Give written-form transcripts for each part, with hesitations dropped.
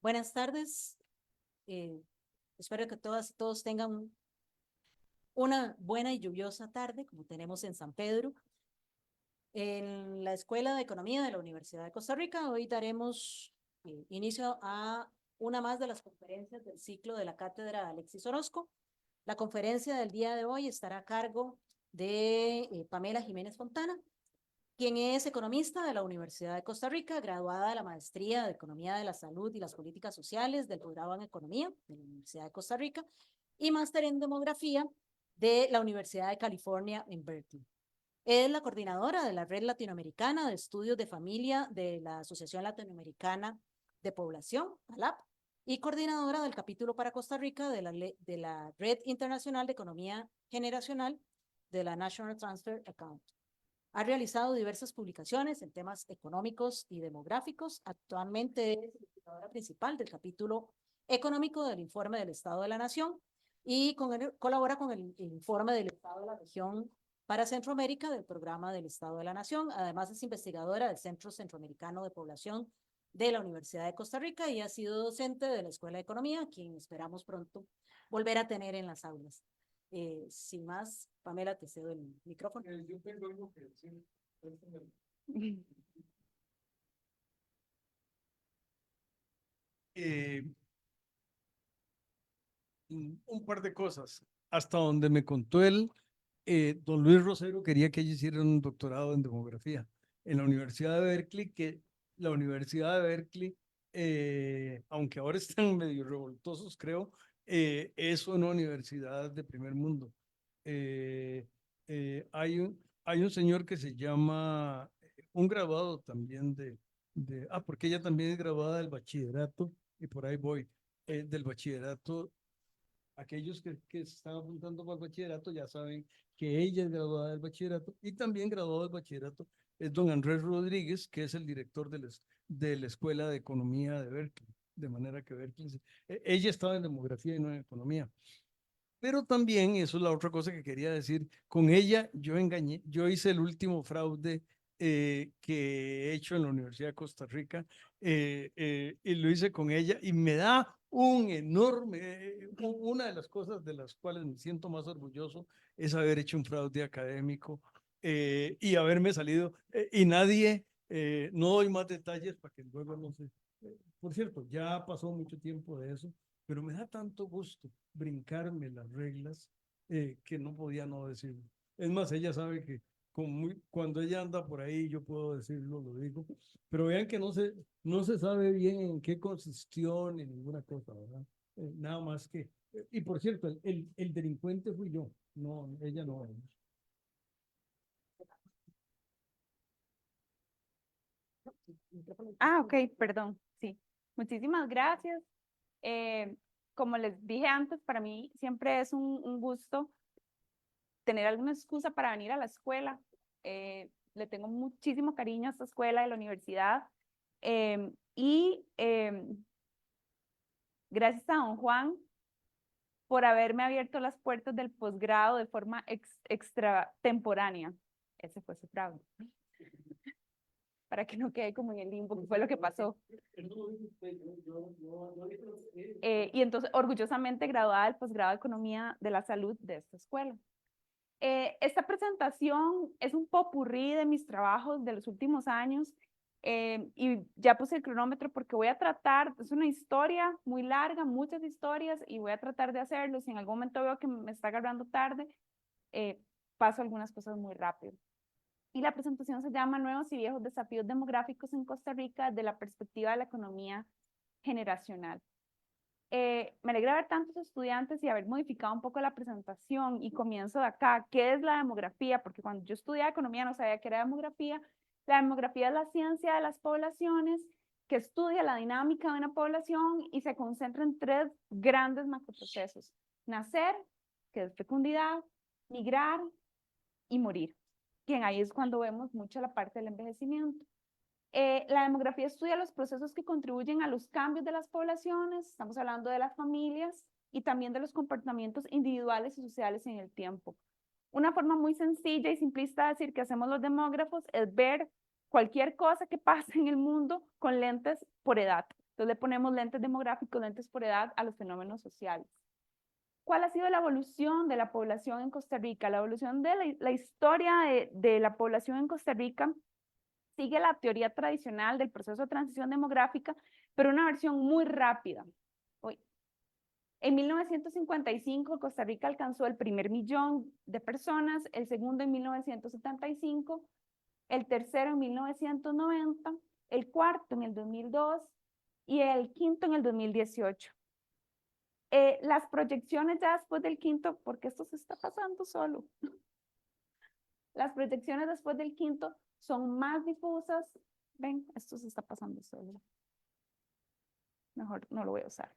Buenas tardes. Espero que todas y todos tengan una buena y lluviosa tarde, como tenemos en San Pedro. En la Escuela de Economía de la Universidad de Costa Rica, hoy daremos inicio a una más de las conferencias del ciclo de la cátedra Alexis Orozco. La conferencia del día de hoy estará a cargo de Pamela Jiménez Fontana, quien es economista de la Universidad de Costa Rica, graduada de la Maestría de Economía de la Salud y las Políticas Sociales del Programa en Economía de la Universidad de Costa Rica y máster en Demografía de la Universidad de California en Berkeley. Es la coordinadora de la Red Latinoamericana de Estudios de Familia de la Asociación Latinoamericana de Población, ALAP, y coordinadora del capítulo para Costa Rica de la Red Internacional de Economía Generacional de la National Transfer Account. Ha realizado diversas publicaciones en temas económicos y demográficos. Actualmente es investigadora principal del capítulo económico del Informe del Estado de la Nación y colabora con el Informe del Estado de la Región para Centroamérica del Programa del Estado de la Nación. Además es investigadora del Centro Centroamericano de Población de la Universidad de Costa Rica y ha sido docente de la Escuela de Economía, quien esperamos pronto volver a tener en las aulas. Sin más, Pamela, te cedo el micrófono. Yo tengo algo que decir. Un par de cosas. Hasta donde me contó él, don Luis Rosero quería que ella hiciera un doctorado en demografía en la Universidad de Berkeley, que la Universidad de Berkeley, aunque ahora están medio revoltosos, creo, es una universidad de primer mundo. Eh, hay un señor que se llama, un graduado también porque ella también es graduada del bachillerato, y por ahí voy, del bachillerato. Aquellos que se están apuntando para el bachillerato ya saben que ella es graduada del bachillerato, y también graduado del bachillerato es don Andrés Rodríguez, que es el director de la Escuela de Economía de Berkeley. De manera que Berkeley, ella estaba en demografía y no en economía. Pero también, eso es la otra cosa que quería decir, con ella yo hice el último fraude que he hecho en la Universidad de Costa Rica, y lo hice con ella, y me da un enorme, una de las cosas de las cuales me siento más orgulloso es haber hecho un fraude académico, y haberme salido, y nadie, no doy más detalles para que luego no se... Por cierto, ya pasó mucho tiempo de eso, pero me da tanto gusto brincarme las reglas, que no podía no decirlo. Es más, ella sabe que cuando ella anda por ahí yo puedo decirlo, lo digo, pero vean que no se sabe bien en qué consistió ni ninguna cosa, ¿verdad? Nada más que, y por cierto, el delincuente fui yo, no, ella no. Ok, perdón, sí. Muchísimas gracias. Eh, como les dije antes, para mí siempre es un gusto tener alguna excusa para venir a la escuela. Le tengo muchísimo cariño a esta escuela de la universidad. Y gracias a don Juan por haberme abierto las puertas del posgrado de forma extratemporánea. Ese fue su fraude. Para que no quede como en el limbo, que fue lo que pasó. Y entonces, orgullosamente graduada del posgrado de Economía de la Salud de esta escuela. Esta presentación es un popurrí de mis trabajos de los últimos años, y ya puse el cronómetro porque voy a tratar, es una historia muy larga, muchas historias, y voy a tratar de hacerlo. Si en algún momento veo que me está agarrando tarde, paso algunas cosas muy rápido. Y la presentación se llama Nuevos y Viejos Desafíos Demográficos en Costa Rica desde la perspectiva de la economía generacional. Me alegra ver tantos estudiantes y haber modificado un poco la presentación, y comienzo de acá. ¿Qué es la demografía? Porque cuando yo estudiaba economía no sabía qué era demografía. La demografía es la ciencia de las poblaciones que estudia la dinámica de una población y se concentra en tres grandes macroprocesos: nacer, que es fecundidad; migrar y morir. Que ahí es cuando vemos mucho la parte del envejecimiento. La demografía estudia los procesos que contribuyen a los cambios de las poblaciones. Estamos hablando de las familias y también de los comportamientos individuales y sociales en el tiempo. Una forma muy sencilla y simplista de decir que hacemos los demógrafos es ver cualquier cosa que pase en el mundo con lentes por edad. Entonces le ponemos lentes demográficos, lentes por edad a los fenómenos sociales. ¿Cuál ha sido la evolución de la población en Costa Rica? La evolución de la historia de la población en Costa Rica sigue la teoría tradicional del proceso de transición demográfica, pero una versión muy rápida. En 1955, Costa Rica alcanzó el primer millón de personas, el segundo en 1975, el tercero en 1990, el cuarto en el 2002 y el quinto en el 2018. Las proyecciones ya después del quinto, porque esto se está pasando solo. Las proyecciones después del quinto son más difusas. Ven, esto se está pasando solo. Mejor no lo voy a usar.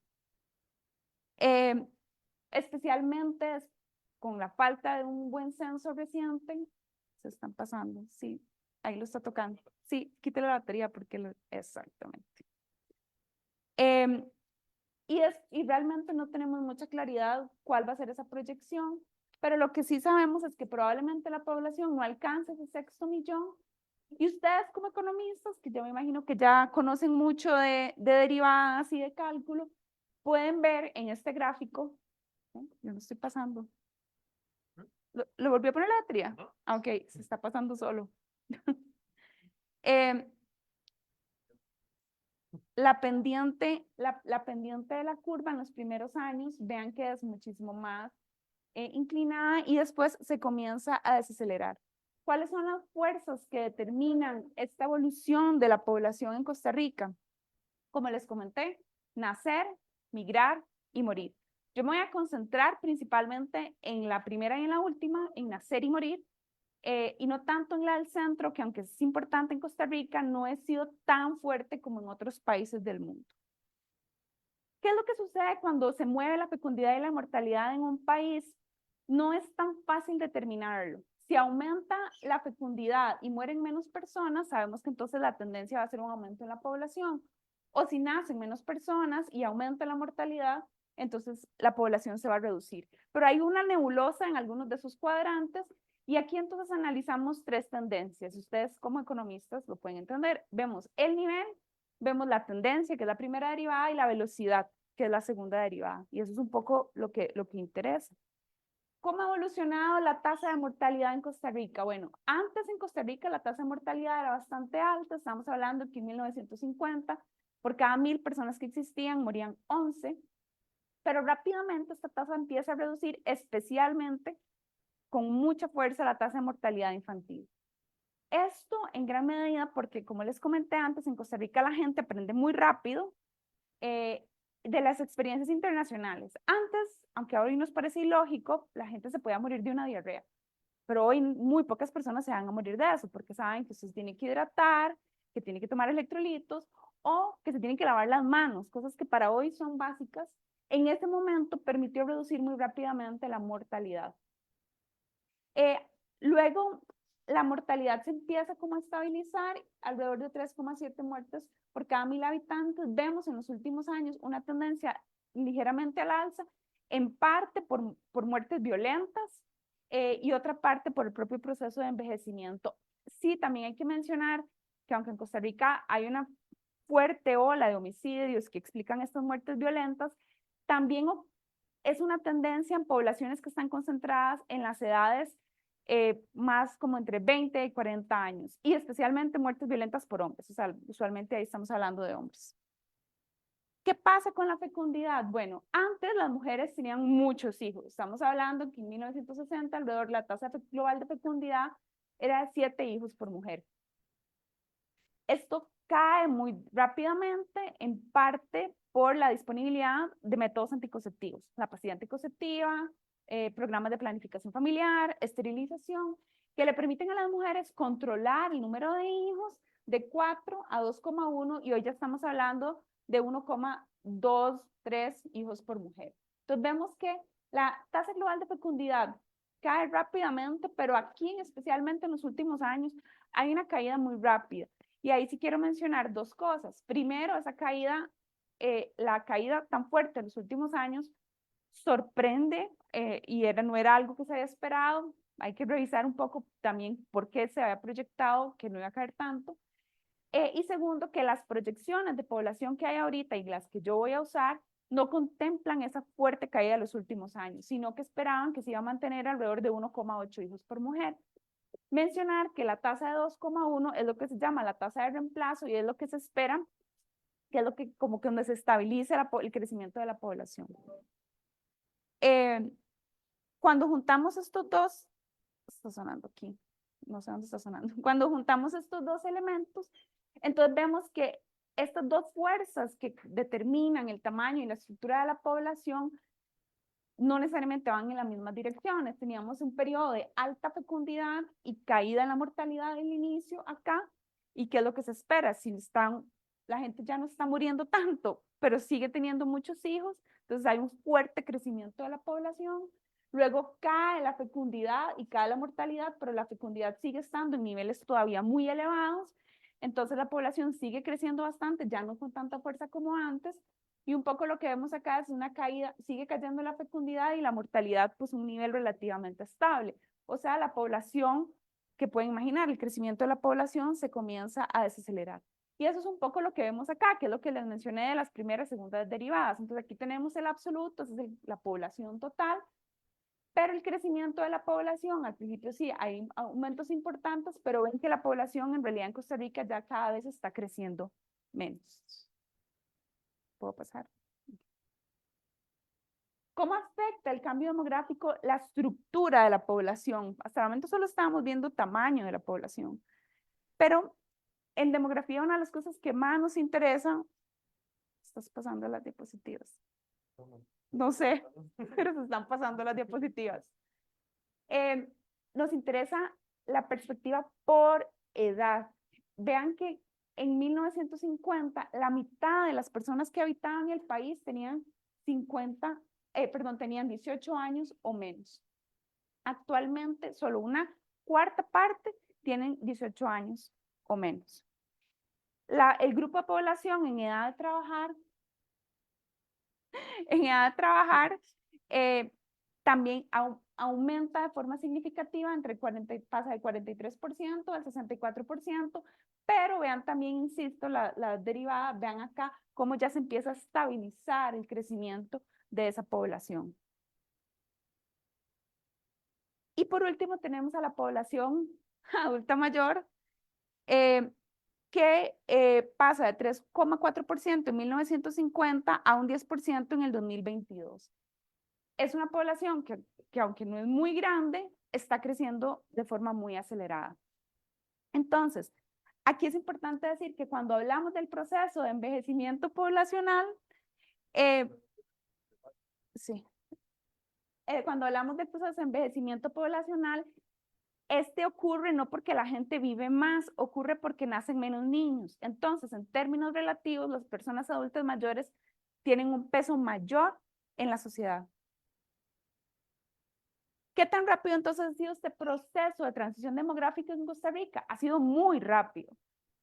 Especialmente con la falta de un buen censo reciente, se están pasando. Sí, ahí lo está tocando. Sí, quítale la batería porque exactamente. Y realmente no tenemos mucha claridad cuál va a ser esa proyección, pero lo que sí sabemos es que probablemente la población no alcance ese sexto millón. Y ustedes como economistas, que yo me imagino que ya conocen mucho de derivadas y de cálculo, pueden ver en este gráfico, yo no estoy pasando. ¿Lo volví a poner la batería? Ah, ok, se está pasando solo. La pendiente de la curva en los primeros años, vean que es muchísimo más inclinada y después se comienza a desacelerar. ¿Cuáles son las fuerzas que determinan esta evolución de la población en Costa Rica? Como les comenté, nacer, migrar y morir. Yo me voy a concentrar principalmente en la primera y en la última, en nacer y morir, y no tanto en la del centro, que aunque es importante en Costa Rica, no ha sido tan fuerte como en otros países del mundo. ¿Qué es lo que sucede cuando se mueve la fecundidad y la mortalidad en un país? No es tan fácil determinarlo. Si aumenta la fecundidad y mueren menos personas, sabemos que entonces la tendencia va a ser un aumento en la población. O si nacen menos personas y aumenta la mortalidad, entonces la población se va a reducir. Pero hay una nebulosa en algunos de sus cuadrantes y aquí entonces analizamos tres tendencias. Ustedes como economistas lo pueden entender. Vemos el nivel, vemos la tendencia, que es la primera derivada, y la velocidad, que es la segunda derivada. Y eso es un poco lo que interesa. ¿Cómo ha evolucionado la tasa de mortalidad en Costa Rica? Bueno, antes en Costa Rica la tasa de mortalidad era bastante alta. Estamos hablando que en 1950, por cada 1000 personas que existían, morían 11. Pero rápidamente esta tasa empieza a reducir, especialmente con mucha fuerza la tasa de mortalidad infantil. Esto en gran medida porque, como les comenté antes, en Costa Rica la gente aprende muy rápido de las experiencias internacionales. Antes, aunque hoy nos parece ilógico, la gente se podía morir de una diarrea, pero hoy muy pocas personas se van a morir de eso porque saben que se tiene que hidratar, que tiene que tomar electrolitos o que se tienen que lavar las manos, cosas que para hoy son básicas. En ese momento permitió reducir muy rápidamente la mortalidad. Luego, la mortalidad se empieza como a estabilizar alrededor de 3,7 muertes por cada 1000 habitantes. Vemos en los últimos años una tendencia ligeramente al alza, en parte por muertes violentas y otra parte por el propio proceso de envejecimiento. Sí, también hay que mencionar que aunque en Costa Rica hay una fuerte ola de homicidios que explican estas muertes violentas, también es una tendencia en poblaciones que están concentradas en las edades más como entre 20 y 40 años, y especialmente muertes violentas por hombres, o sea, usualmente ahí estamos hablando de hombres. ¿Qué pasa con la fecundidad? Bueno, antes las mujeres tenían muchos hijos, estamos hablando que en 1960 alrededor la tasa global de fecundidad era de 7 hijos por mujer. Esto cae muy rápidamente, en parte por la disponibilidad de métodos anticonceptivos, la pastilla anticonceptiva, programas de planificación familiar, esterilización, que le permiten a las mujeres controlar el número de hijos de 4 a 2,1 y hoy ya estamos hablando de 1,23 hijos por mujer. Entonces vemos que la tasa global de fecundidad cae rápidamente, pero aquí especialmente en los últimos años hay una caída muy rápida. Y ahí sí quiero mencionar dos cosas. Primero, esa caída, la caída tan fuerte en los últimos años sorprende y no era algo que se había esperado. Hay que revisar un poco también por qué se había proyectado que no iba a caer tanto. Y segundo, que las proyecciones de población que hay ahorita y las que yo voy a usar no contemplan esa fuerte caída de los últimos años, sino que esperaban que se iba a mantener alrededor de 1,8 hijos por mujer. Mencionar que la tasa de 2,1 es lo que se llama la tasa de reemplazo y es lo que se espera, que es lo que como que donde se estabiliza el crecimiento de la población. Cuando juntamos estos dos, está sonando aquí, no sé dónde está sonando, cuando juntamos estos dos elementos, entonces vemos que estas dos fuerzas que determinan el tamaño y la estructura de la población no necesariamente van en las mismas direcciones. Teníamos un periodo de alta fecundidad y caída en la mortalidad del inicio acá. ¿Y qué es lo que se espera? Si la gente ya no está muriendo tanto, pero sigue teniendo muchos hijos, entonces hay un fuerte crecimiento de la población. Luego cae la fecundidad y cae la mortalidad, pero la fecundidad sigue estando en niveles todavía muy elevados. Entonces la población sigue creciendo bastante, ya no con tanta fuerza como antes. Y un poco lo que vemos acá es una caída, sigue cayendo la fecundidad y la mortalidad, pues un nivel relativamente estable. O sea, la población, que pueden imaginar, el crecimiento de la población se comienza a desacelerar. Y eso es un poco lo que vemos acá, que es lo que les mencioné de las primeras y segundas derivadas. Entonces aquí tenemos el absoluto, esa es la población total, pero el crecimiento de la población, al principio sí, hay aumentos importantes, pero ven que la población en realidad en Costa Rica ya cada vez está creciendo menos. ¿Puedo pasar? ¿Cómo afecta el cambio demográfico la estructura de la población? Hasta el momento solo estábamos viendo tamaño de la población, pero en demografía una de las cosas que más nos interesa, estás pasando las diapositivas, no sé, pero se están pasando las diapositivas. Nos interesa la perspectiva por edad. Vean que en 1950 la mitad de las personas que habitaban el país tenían 18 años o menos. Actualmente solo una cuarta parte tienen 18 años o menos. El grupo de población en edad de trabajar, también aumenta de forma significativa, pasa del 43% al 64%, pero vean también, insisto, la derivada, vean acá cómo ya se empieza a estabilizar el crecimiento de esa población. Y por último tenemos a la población adulta mayor, que pasa de 3,4% en 1950 a un 10% en el 2022. Es una población que aunque no es muy grande, está creciendo de forma muy acelerada. Entonces, aquí es importante decir que cuando hablamos del proceso de envejecimiento poblacional, cuando hablamos del proceso de envejecimiento poblacional, este ocurre no porque la gente vive más, ocurre porque nacen menos niños. Entonces, en términos relativos, las personas adultas mayores tienen un peso mayor en la sociedad. ¿Qué tan rápido entonces ha sido este proceso de transición demográfica en Costa Rica? Ha sido muy rápido.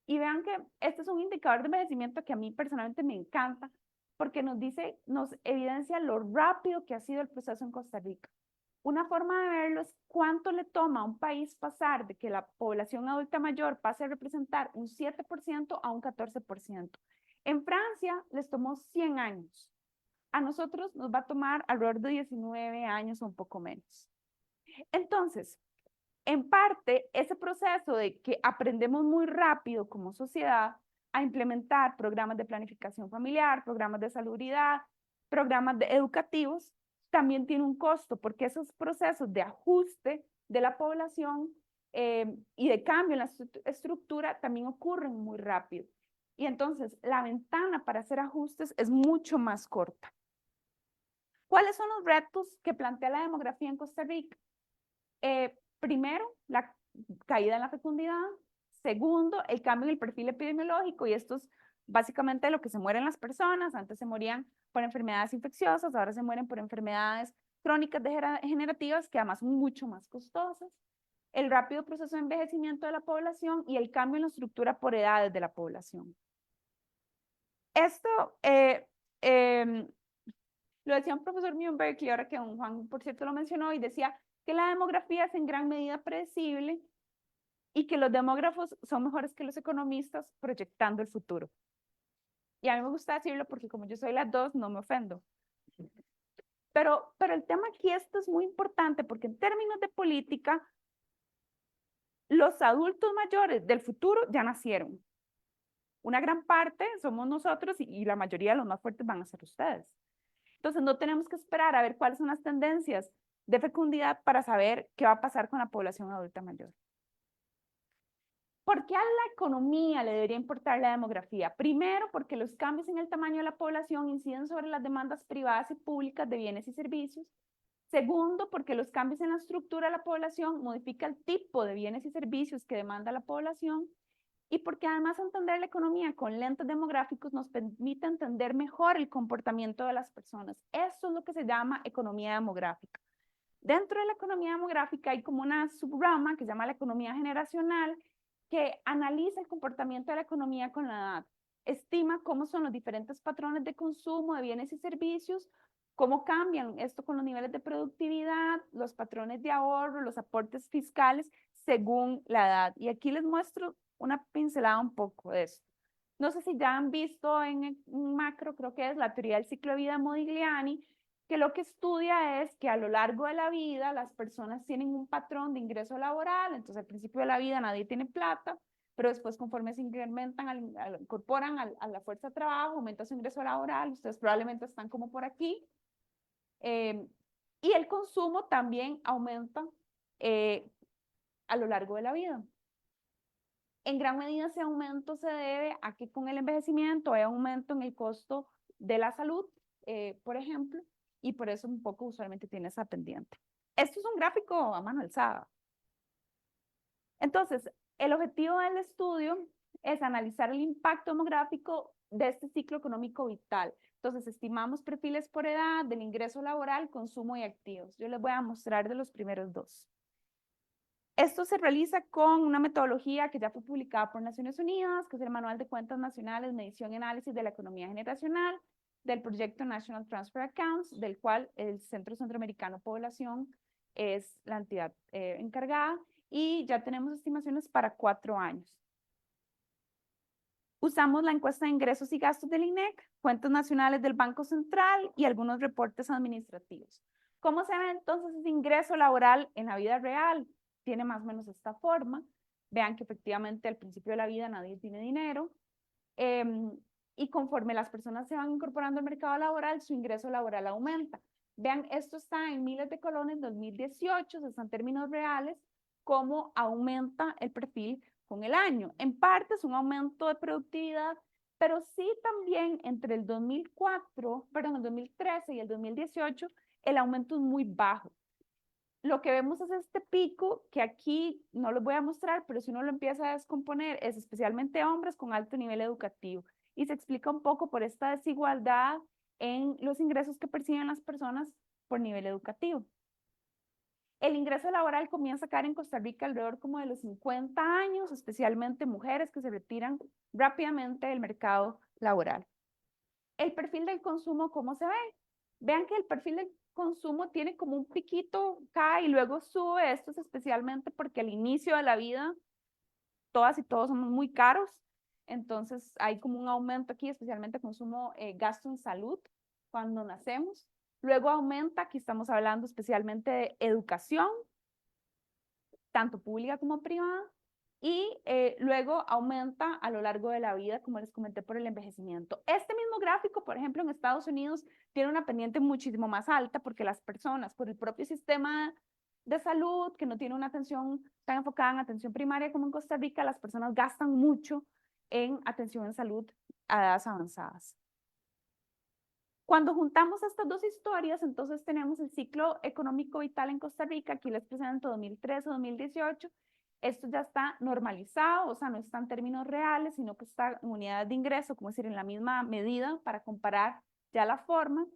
Y vean que este es un indicador de envejecimiento que a mí personalmente me encanta, porque nos evidencia lo rápido que ha sido el proceso en Costa Rica. Una forma de verlo es cuánto le toma a un país pasar de que la población adulta mayor pase a representar un 7% a un 14%. En Francia les tomó 100 años. A nosotros nos va a tomar alrededor de 19 años o un poco menos. Entonces, en parte, ese proceso de que aprendemos muy rápido como sociedad a implementar programas de planificación familiar, programas de salubridad, programas educativos, también tiene un costo, porque esos procesos de ajuste de la población y de cambio en la estructura también ocurren muy rápido. Y entonces, la ventana para hacer ajustes es mucho más corta. ¿Cuáles son los retos que plantea la demografía en Costa Rica? Primero, la caída en la fecundidad. Segundo, el cambio en el perfil epidemiológico, y esto es básicamente lo que se mueren las personas. Antes se morían por enfermedades infecciosas, ahora se mueren por enfermedades crónicas degenerativas que además son mucho más costosas. El rápido proceso de envejecimiento de la población y el cambio en la estructura por edades de la población. Esto lo decía un profesor mío en Berkeley, ahora que don Juan, por cierto, lo mencionó, y decía que la demografía es en gran medida predecible y que los demógrafos son mejores que los economistas proyectando el futuro. Y a mí me gusta decirlo porque como yo soy las dos, no me ofendo. Pero el tema aquí, esto es muy importante porque en términos de política, los adultos mayores del futuro ya nacieron. Una gran parte somos nosotros y la mayoría de los más fuertes van a ser ustedes. Entonces no tenemos que esperar a ver cuáles son las tendencias de fecundidad para saber qué va a pasar con la población adulta mayor. ¿Por qué a la economía le debería importar la demografía? Primero, porque los cambios en el tamaño de la población inciden sobre las demandas privadas y públicas de bienes y servicios. Segundo, porque los cambios en la estructura de la población modifican el tipo de bienes y servicios que demanda la población. Y porque además entender la economía con lentes demográficos nos permite entender mejor el comportamiento de las personas. Eso es lo que se llama economía demográfica. Dentro de la economía demográfica hay como una subrama que se llama la economía generacional, que analiza el comportamiento de la economía con la edad. Estima cómo son los diferentes patrones de consumo de bienes y servicios, cómo cambian esto con los niveles de productividad, los patrones de ahorro, los aportes fiscales según la edad. Y aquí les muestro una pincelada un poco de esto. No sé si ya han visto en un macro, creo que es la teoría del ciclo de vida Modigliani, que lo que estudia es que a lo largo de la vida las personas tienen un patrón de ingreso laboral, entonces al principio de la vida nadie tiene plata, pero después conforme se incrementan, incorporan a la fuerza de trabajo, aumenta su ingreso laboral, ustedes probablemente están como por aquí, y el consumo también aumenta a lo largo de la vida. En gran medida ese aumento se debe a que con el envejecimiento hay aumento en el costo de la salud, por ejemplo, y por eso un poco usualmente tiene esa pendiente. Esto es un gráfico a mano alzada. Entonces, el objetivo del estudio es analizar el impacto demográfico de este ciclo económico vital. Entonces, estimamos perfiles por edad, del ingreso laboral, consumo y activos. Yo les voy a mostrar de los primeros dos. Esto se realiza con una metodología que ya fue publicada por Naciones Unidas, que es el Manual de Cuentas Nacionales, Medición y Análisis de la Economía Generacional, del proyecto National Transfer Accounts, del cual el Centro Centroamericano Población es la entidad encargada, y ya tenemos estimaciones para 4 años. Usamos la encuesta de ingresos y gastos del INEC, cuentas nacionales del Banco Central y algunos reportes administrativos. ¿Cómo se ve entonces ese ingreso laboral en la vida real? Tiene más o menos esta forma. Vean que efectivamente al principio de la vida nadie tiene dinero. Y conforme las personas se van incorporando al mercado laboral, su ingreso laboral aumenta. Vean, esto está en miles de colones en 2018, se están en términos reales, cómo aumenta el perfil con el año. En parte es un aumento de productividad, pero sí también entre el 2013 y el 2018, el aumento es muy bajo. Lo que vemos es este pico que aquí no lo voy a mostrar, pero si uno lo empieza a descomponer, es especialmente hombres con alto nivel educativo. Y se explica un poco por esta desigualdad en los ingresos que perciben las personas por nivel educativo. El ingreso laboral comienza a caer en Costa Rica alrededor como de los 50 años, especialmente mujeres que se retiran rápidamente del mercado laboral. El perfil del consumo, ¿cómo se ve? Vean que el perfil del consumo tiene como un piquito, cae y luego sube. Esto es especialmente porque al inicio de la vida todas y todos somos muy caros, entonces hay como un aumento aquí, especialmente consumo, gasto en salud cuando nacemos. Luego aumenta, aquí estamos hablando especialmente de educación, tanto pública como privada, y luego aumenta a lo largo de la vida, como les comenté, por el envejecimiento. Este mismo gráfico, por ejemplo, en Estados Unidos tiene una pendiente muchísimo más alta porque las personas, por el propio sistema de salud, que no tiene una atención tan enfocada en atención primaria como en Costa Rica, las personas gastan mucho en atención en salud a edades avanzadas. Cuando juntamos estas dos historias, entonces tenemos el ciclo económico vital en Costa Rica, aquí les presento 2013-2018, esto ya está normalizado, o sea, no está en términos reales, sino que está en unidades de ingreso, como decir, en la misma medida para comparar ya la forma.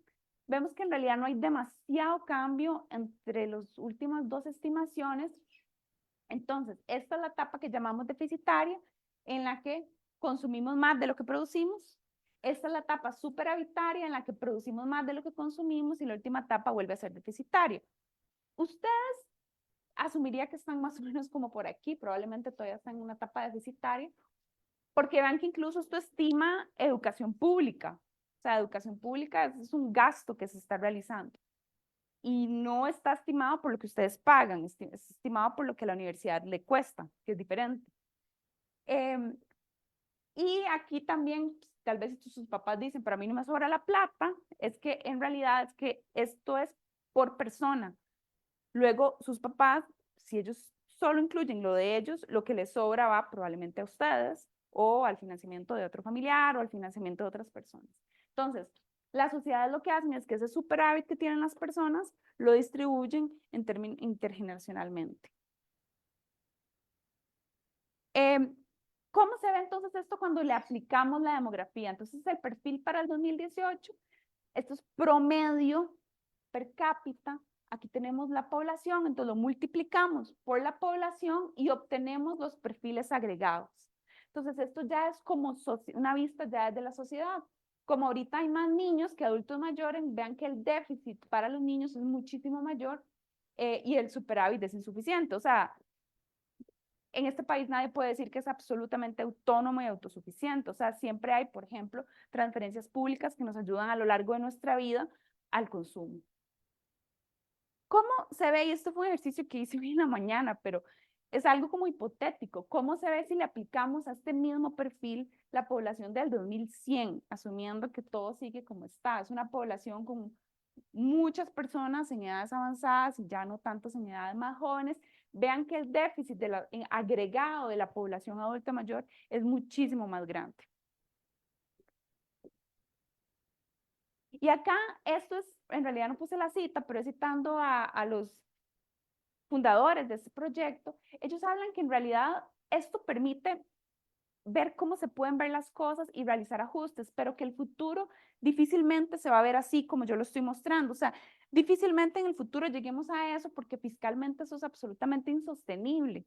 Vemos que en realidad no hay demasiado cambio entre las últimas dos estimaciones. Entonces, esta es la etapa que llamamos deficitaria, en la que consumimos más de lo que producimos. Esta es la etapa superavitaria, en la que producimos más de lo que consumimos, y la última etapa vuelve a ser deficitaria. Ustedes asumiría que están más o menos como por aquí, probablemente todavía están en una etapa deficitaria, porque vean que incluso esto estima educación pública. O sea, educación pública es un gasto que se está realizando y no está estimado por lo que ustedes pagan, es estimado por lo que la universidad le cuesta, que es diferente. Y aquí también, tal vez sus papás dicen, pero a mí no me sobra la plata, es que en realidad es que esto es por persona. Luego, sus papás, si ellos solo incluyen lo de ellos, lo que les sobra va probablemente a ustedes o al financiamiento de otro familiar o al financiamiento de otras personas. Entonces, las sociedades lo que hacen es que ese superávit que tienen las personas lo distribuyen intergeneracionalmente. ¿Cómo se ve entonces esto cuando le aplicamos la demografía? Entonces, el perfil para el 2018, esto es promedio per cápita. Aquí tenemos la población, entonces lo multiplicamos por la población y obtenemos los perfiles agregados. Entonces, esto ya es como una vista ya de la sociedad. Como ahorita hay más niños que adultos mayores, vean que el déficit para los niños es muchísimo mayor y el superávit es insuficiente. O sea, en este país nadie puede decir que es absolutamente autónomo y autosuficiente. O sea, siempre hay, por ejemplo, transferencias públicas que nos ayudan a lo largo de nuestra vida al consumo. ¿Cómo se ve? Y esto fue un ejercicio que hice hoy en la mañana, pero es algo como hipotético. ¿Cómo se ve si le aplicamos a este mismo perfil la población del 2100, asumiendo que todo sigue como está? Es una población con muchas personas en edades avanzadas y ya no tantos en edades más jóvenes. Vean que el déficit agregado de la población adulta mayor es muchísimo más grande. Y acá, esto es, en realidad no puse la cita, pero citando a los fundadores de este proyecto, ellos hablan que en realidad esto permite ver cómo se pueden ver las cosas y realizar ajustes, pero que el futuro difícilmente se va a ver así como yo lo estoy mostrando. O sea, difícilmente en el futuro lleguemos a eso porque fiscalmente eso es absolutamente insostenible.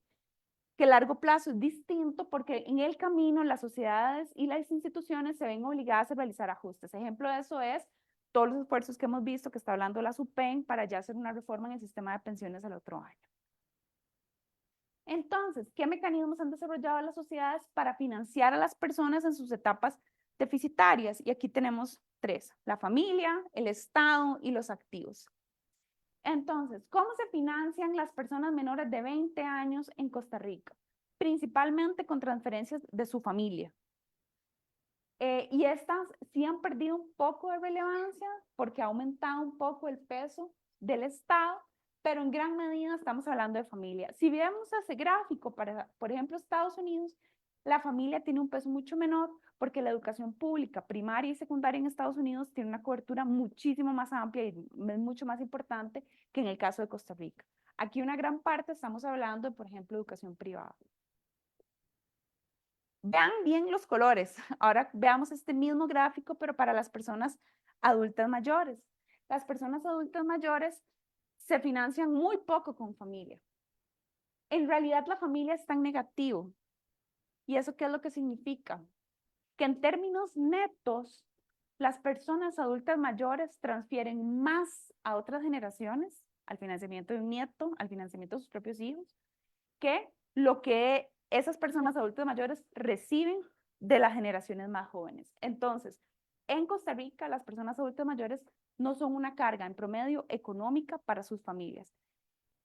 Que el largo plazo es distinto porque en el camino las sociedades y las instituciones se ven obligadas a realizar ajustes. Ejemplo de eso es todos los esfuerzos que hemos visto que está hablando la SUPEN para ya hacer una reforma en el sistema de pensiones el otro año. Entonces, ¿qué mecanismos han desarrollado las sociedades para financiar a las personas en sus etapas deficitarias? Y aquí tenemos tres: la familia, el Estado y los activos. Entonces, ¿cómo se financian las personas menores de 20 años en Costa Rica? Principalmente con transferencias de su familia. Y estas sí han perdido un poco de relevancia porque ha aumentado un poco el peso del Estado, pero en gran medida estamos hablando de familia. Si vemos ese gráfico para, por ejemplo, Estados Unidos, la familia tiene un peso mucho menor porque la educación pública, primaria y secundaria en Estados Unidos tiene una cobertura muchísimo más amplia y es mucho más importante que en el caso de Costa Rica. Aquí una gran parte estamos hablando de, por ejemplo, educación privada. Vean bien los colores. Ahora veamos este mismo gráfico, pero para las personas adultas mayores. Las personas adultas mayores se financian muy poco con familia. En realidad la familia está en negativo. ¿Y eso qué es lo que significa? Que en términos netos, las personas adultas mayores transfieren más a otras generaciones, al financiamiento de un nieto, al financiamiento de sus propios hijos, que lo que esas personas adultas mayores reciben de las generaciones más jóvenes. Entonces, en Costa Rica, las personas adultas mayores no son una carga en promedio económica para sus familias.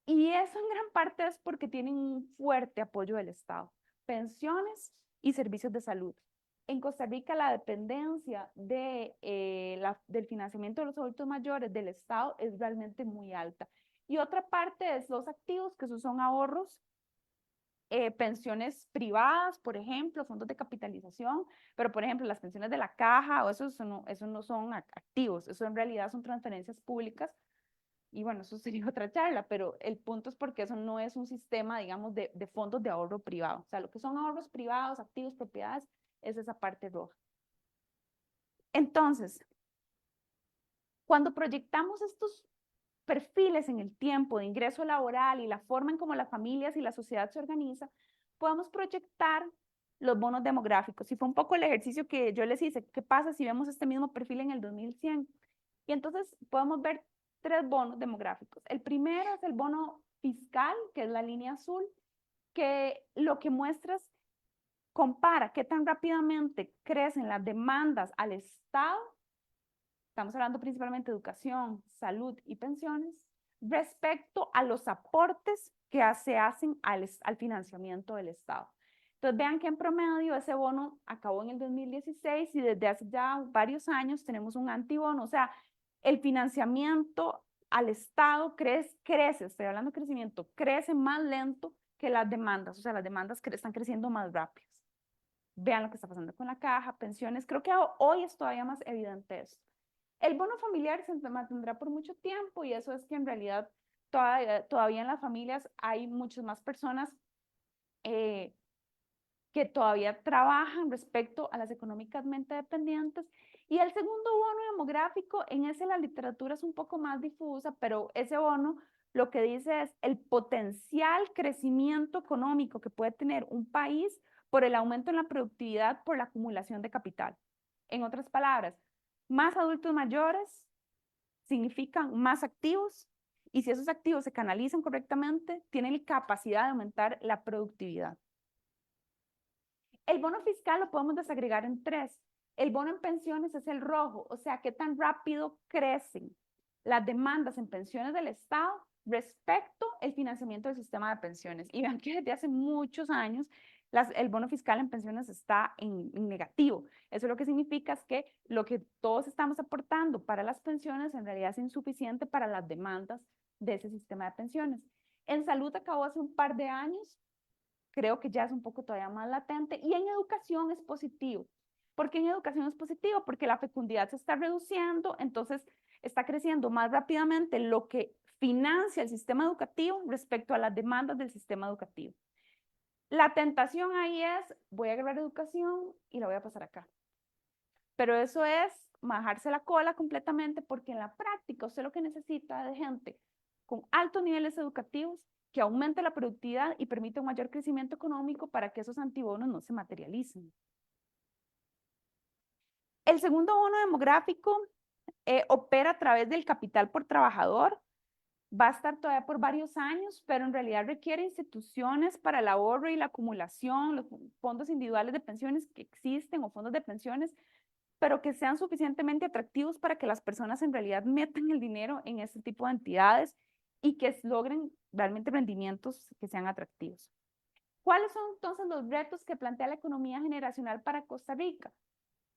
Y eso en gran parte es porque tienen un fuerte apoyo del Estado, pensiones y servicios de salud. En Costa Rica la dependencia del financiamiento de los adultos mayores del Estado es realmente muy alta. Y otra parte es los activos, que esos son ahorros, pensiones privadas, por ejemplo, fondos de capitalización, pero por ejemplo las pensiones de la caja o eso no son activos, eso en realidad son transferencias públicas. Y bueno, eso sería otra charla, pero el punto es porque eso no es un sistema, digamos, de fondos de ahorro privado. O sea, lo que son ahorros privados, activos, propiedades, es esa parte roja. Entonces, cuando proyectamos estos perfiles en el tiempo de ingreso laboral y la forma en cómo las familias y la sociedad se organiza, podemos proyectar los bonos demográficos. Y fue un poco el ejercicio que yo les hice. ¿Qué pasa si vemos este mismo perfil en el 2100? Y entonces podemos ver tres bonos demográficos. El primero es el bono fiscal, que es la línea azul, que lo que muestra es, compara qué tan rápidamente crecen las demandas al Estado, estamos hablando principalmente de educación, salud y pensiones, respecto a los aportes que se hacen al financiamiento del Estado. Entonces vean que en promedio ese bono acabó en el 2016 y desde hace ya varios años tenemos un antibono, o sea, el financiamiento al Estado crece, estoy hablando de crecimiento, crece más lento que las demandas, o sea, las demandas están creciendo más rápidas. Vean lo que está pasando con la caja, pensiones, creo que hoy es todavía más evidente esto. El bono familiar se mantendrá por mucho tiempo y eso es que en realidad todavía en las familias hay muchas más personas que todavía trabajan respecto a las económicamente dependientes. Y el segundo bono demográfico, en ese la literatura es un poco más difusa, pero ese bono lo que dice es el potencial crecimiento económico que puede tener un país por el aumento en la productividad por la acumulación de capital. En otras palabras, más adultos mayores significan más activos y si esos activos se canalizan correctamente, tienen capacidad de aumentar la productividad. El bono fiscal lo podemos desagregar en tres. El bono en pensiones es el rojo, o sea, qué tan rápido crecen las demandas en pensiones del Estado respecto al financiamiento del sistema de pensiones. Y vean que desde hace muchos años el bono fiscal en pensiones está en negativo. Eso lo que significa es que lo que todos estamos aportando para las pensiones en realidad es insuficiente para las demandas de ese sistema de pensiones. En salud acabó hace un par de años, creo que ya es un poco todavía más latente, y en educación es positivo. ¿Por qué en educación es positivo? Porque la fecundidad se está reduciendo, entonces está creciendo más rápidamente lo que financia el sistema educativo respecto a las demandas del sistema educativo. La tentación ahí es, voy a agarrar educación y la voy a pasar acá. Pero eso es majarse la cola completamente porque en la práctica usted lo que necesita es gente con altos niveles educativos que aumente la productividad y permita un mayor crecimiento económico para que esos antibonos no se materialicen. El segundo bono demográfico opera a través del capital por trabajador. Va a estar todavía por varios años, pero en realidad requiere instituciones para el ahorro y la acumulación, los fondos individuales de pensiones que existen o fondos de pensiones, pero que sean suficientemente atractivos para que las personas en realidad metan el dinero en este tipo de entidades y que logren realmente rendimientos que sean atractivos. ¿Cuáles son entonces los retos que plantea la economía generacional para Costa Rica?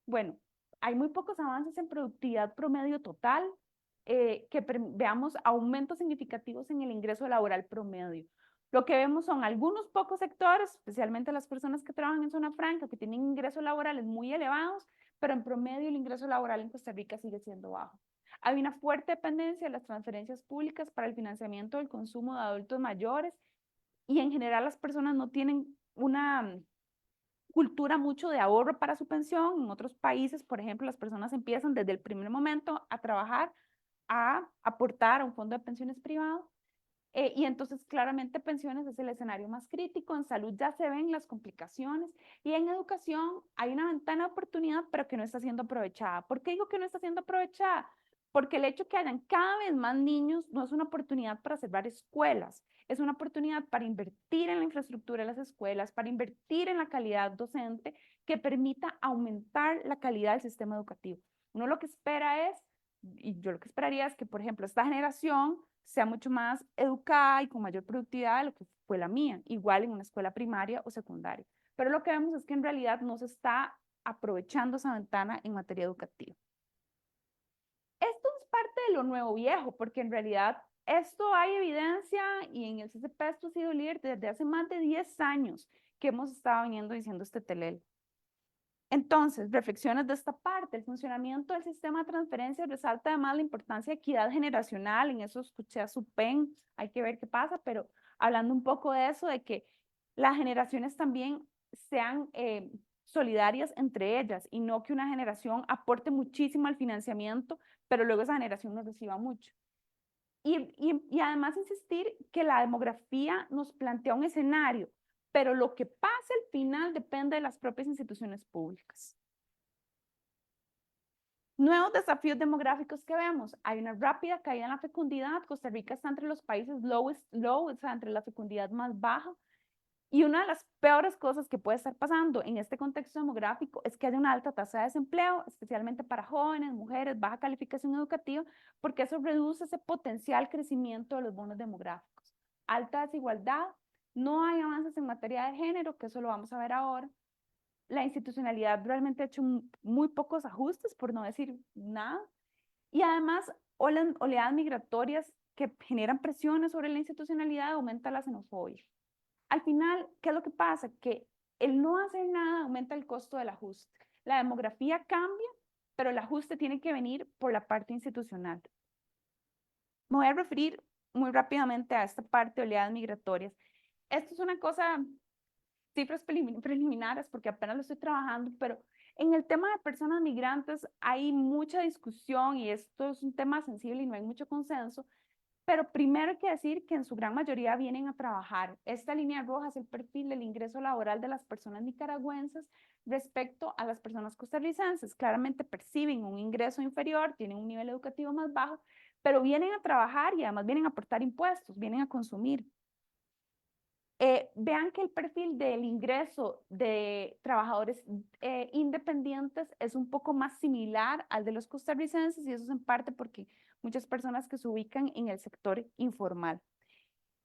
Bueno, hay muy pocos avances en productividad promedio total, veamos aumentos significativos en el ingreso laboral promedio. Lo que vemos son algunos pocos sectores, especialmente las personas que trabajan en zona franca, que tienen ingresos laborales muy elevados, pero en promedio el ingreso laboral en Costa Rica sigue siendo bajo. Hay una fuerte dependencia de las transferencias públicas para el financiamiento del consumo de adultos mayores y en general las personas no tienen una cultura mucho de ahorro para su pensión. En otros países, por ejemplo, las personas empiezan desde el primer momento a trabajar, a aportar a un fondo de pensiones privado. Y entonces claramente pensiones es el escenario más crítico, en salud ya se ven las complicaciones y en educación hay una ventana de oportunidad pero que no está siendo aprovechada. ¿Por qué digo que no está siendo aprovechada? Porque el hecho que hayan cada vez más niños no es una oportunidad para cerrar escuelas, es una oportunidad para invertir en la infraestructura de las escuelas, para invertir en la calidad docente que permita aumentar la calidad del sistema educativo. Uno lo que espera es, y yo lo que esperaría es que, por ejemplo, esta generación sea mucho más educada y con mayor productividad de lo que fue la mía, igual en una escuela primaria o secundaria. Pero lo que vemos es que en realidad no se está aprovechando esa ventana en materia educativa. Esto es parte de lo nuevo viejo, porque en realidad esto hay evidencia y en el CCP esto ha sido líder desde hace más de 10 años que hemos estado viniendo diciendo este telel. Entonces, reflexiones de esta parte, el funcionamiento del sistema de transferencia resalta además la importancia de equidad generacional, en eso escuché a Supen, hay que ver qué pasa, pero hablando un poco de eso, de que las generaciones también sean solidarias entre ellas y no que una generación aporte muchísimo al financiamiento, pero luego esa generación no reciba mucho. Y además insistir que la demografía nos plantea un escenario, pero lo que pase al final depende de las propias instituciones públicas. Nuevos desafíos demográficos que vemos. Hay una rápida caída en la fecundidad. Costa Rica está entre los países low, o sea, entre la fecundidad más baja. Y una de las peores cosas que puede estar pasando en este contexto demográfico es que haya una alta tasa de desempleo, especialmente para jóvenes, mujeres, baja calificación educativa, porque eso reduce ese potencial crecimiento de los bonos demográficos. Alta desigualdad, no hay avances en materia de género, que eso lo vamos a ver ahora. La institucionalidad realmente ha hecho muy pocos ajustes, por no decir nada. Y además, oleadas migratorias que generan presiones sobre la institucionalidad, aumenta la xenofobia. Al final, ¿qué es lo que pasa? Que el no hacer nada aumenta el costo del ajuste. La demografía cambia, pero el ajuste tiene que venir por la parte institucional. Me voy a referir muy rápidamente a esta parte de oleadas migratorias. Esto es una cosa, cifras preliminares, porque apenas lo estoy trabajando, pero en el tema de personas migrantes hay mucha discusión y esto es un tema sensible y no hay mucho consenso. Pero primero hay que decir que en su gran mayoría vienen a trabajar. Esta línea roja es el perfil del ingreso laboral de las personas nicaragüenses respecto a las personas costarricenses. Claramente perciben un ingreso inferior, tienen un nivel educativo más bajo, pero vienen a trabajar y además vienen a aportar impuestos, vienen a consumir. Vean que el perfil del ingreso de trabajadores independientes es un poco más similar al de los costarricenses y eso es en parte porque muchas personas que se ubican en el sector informal.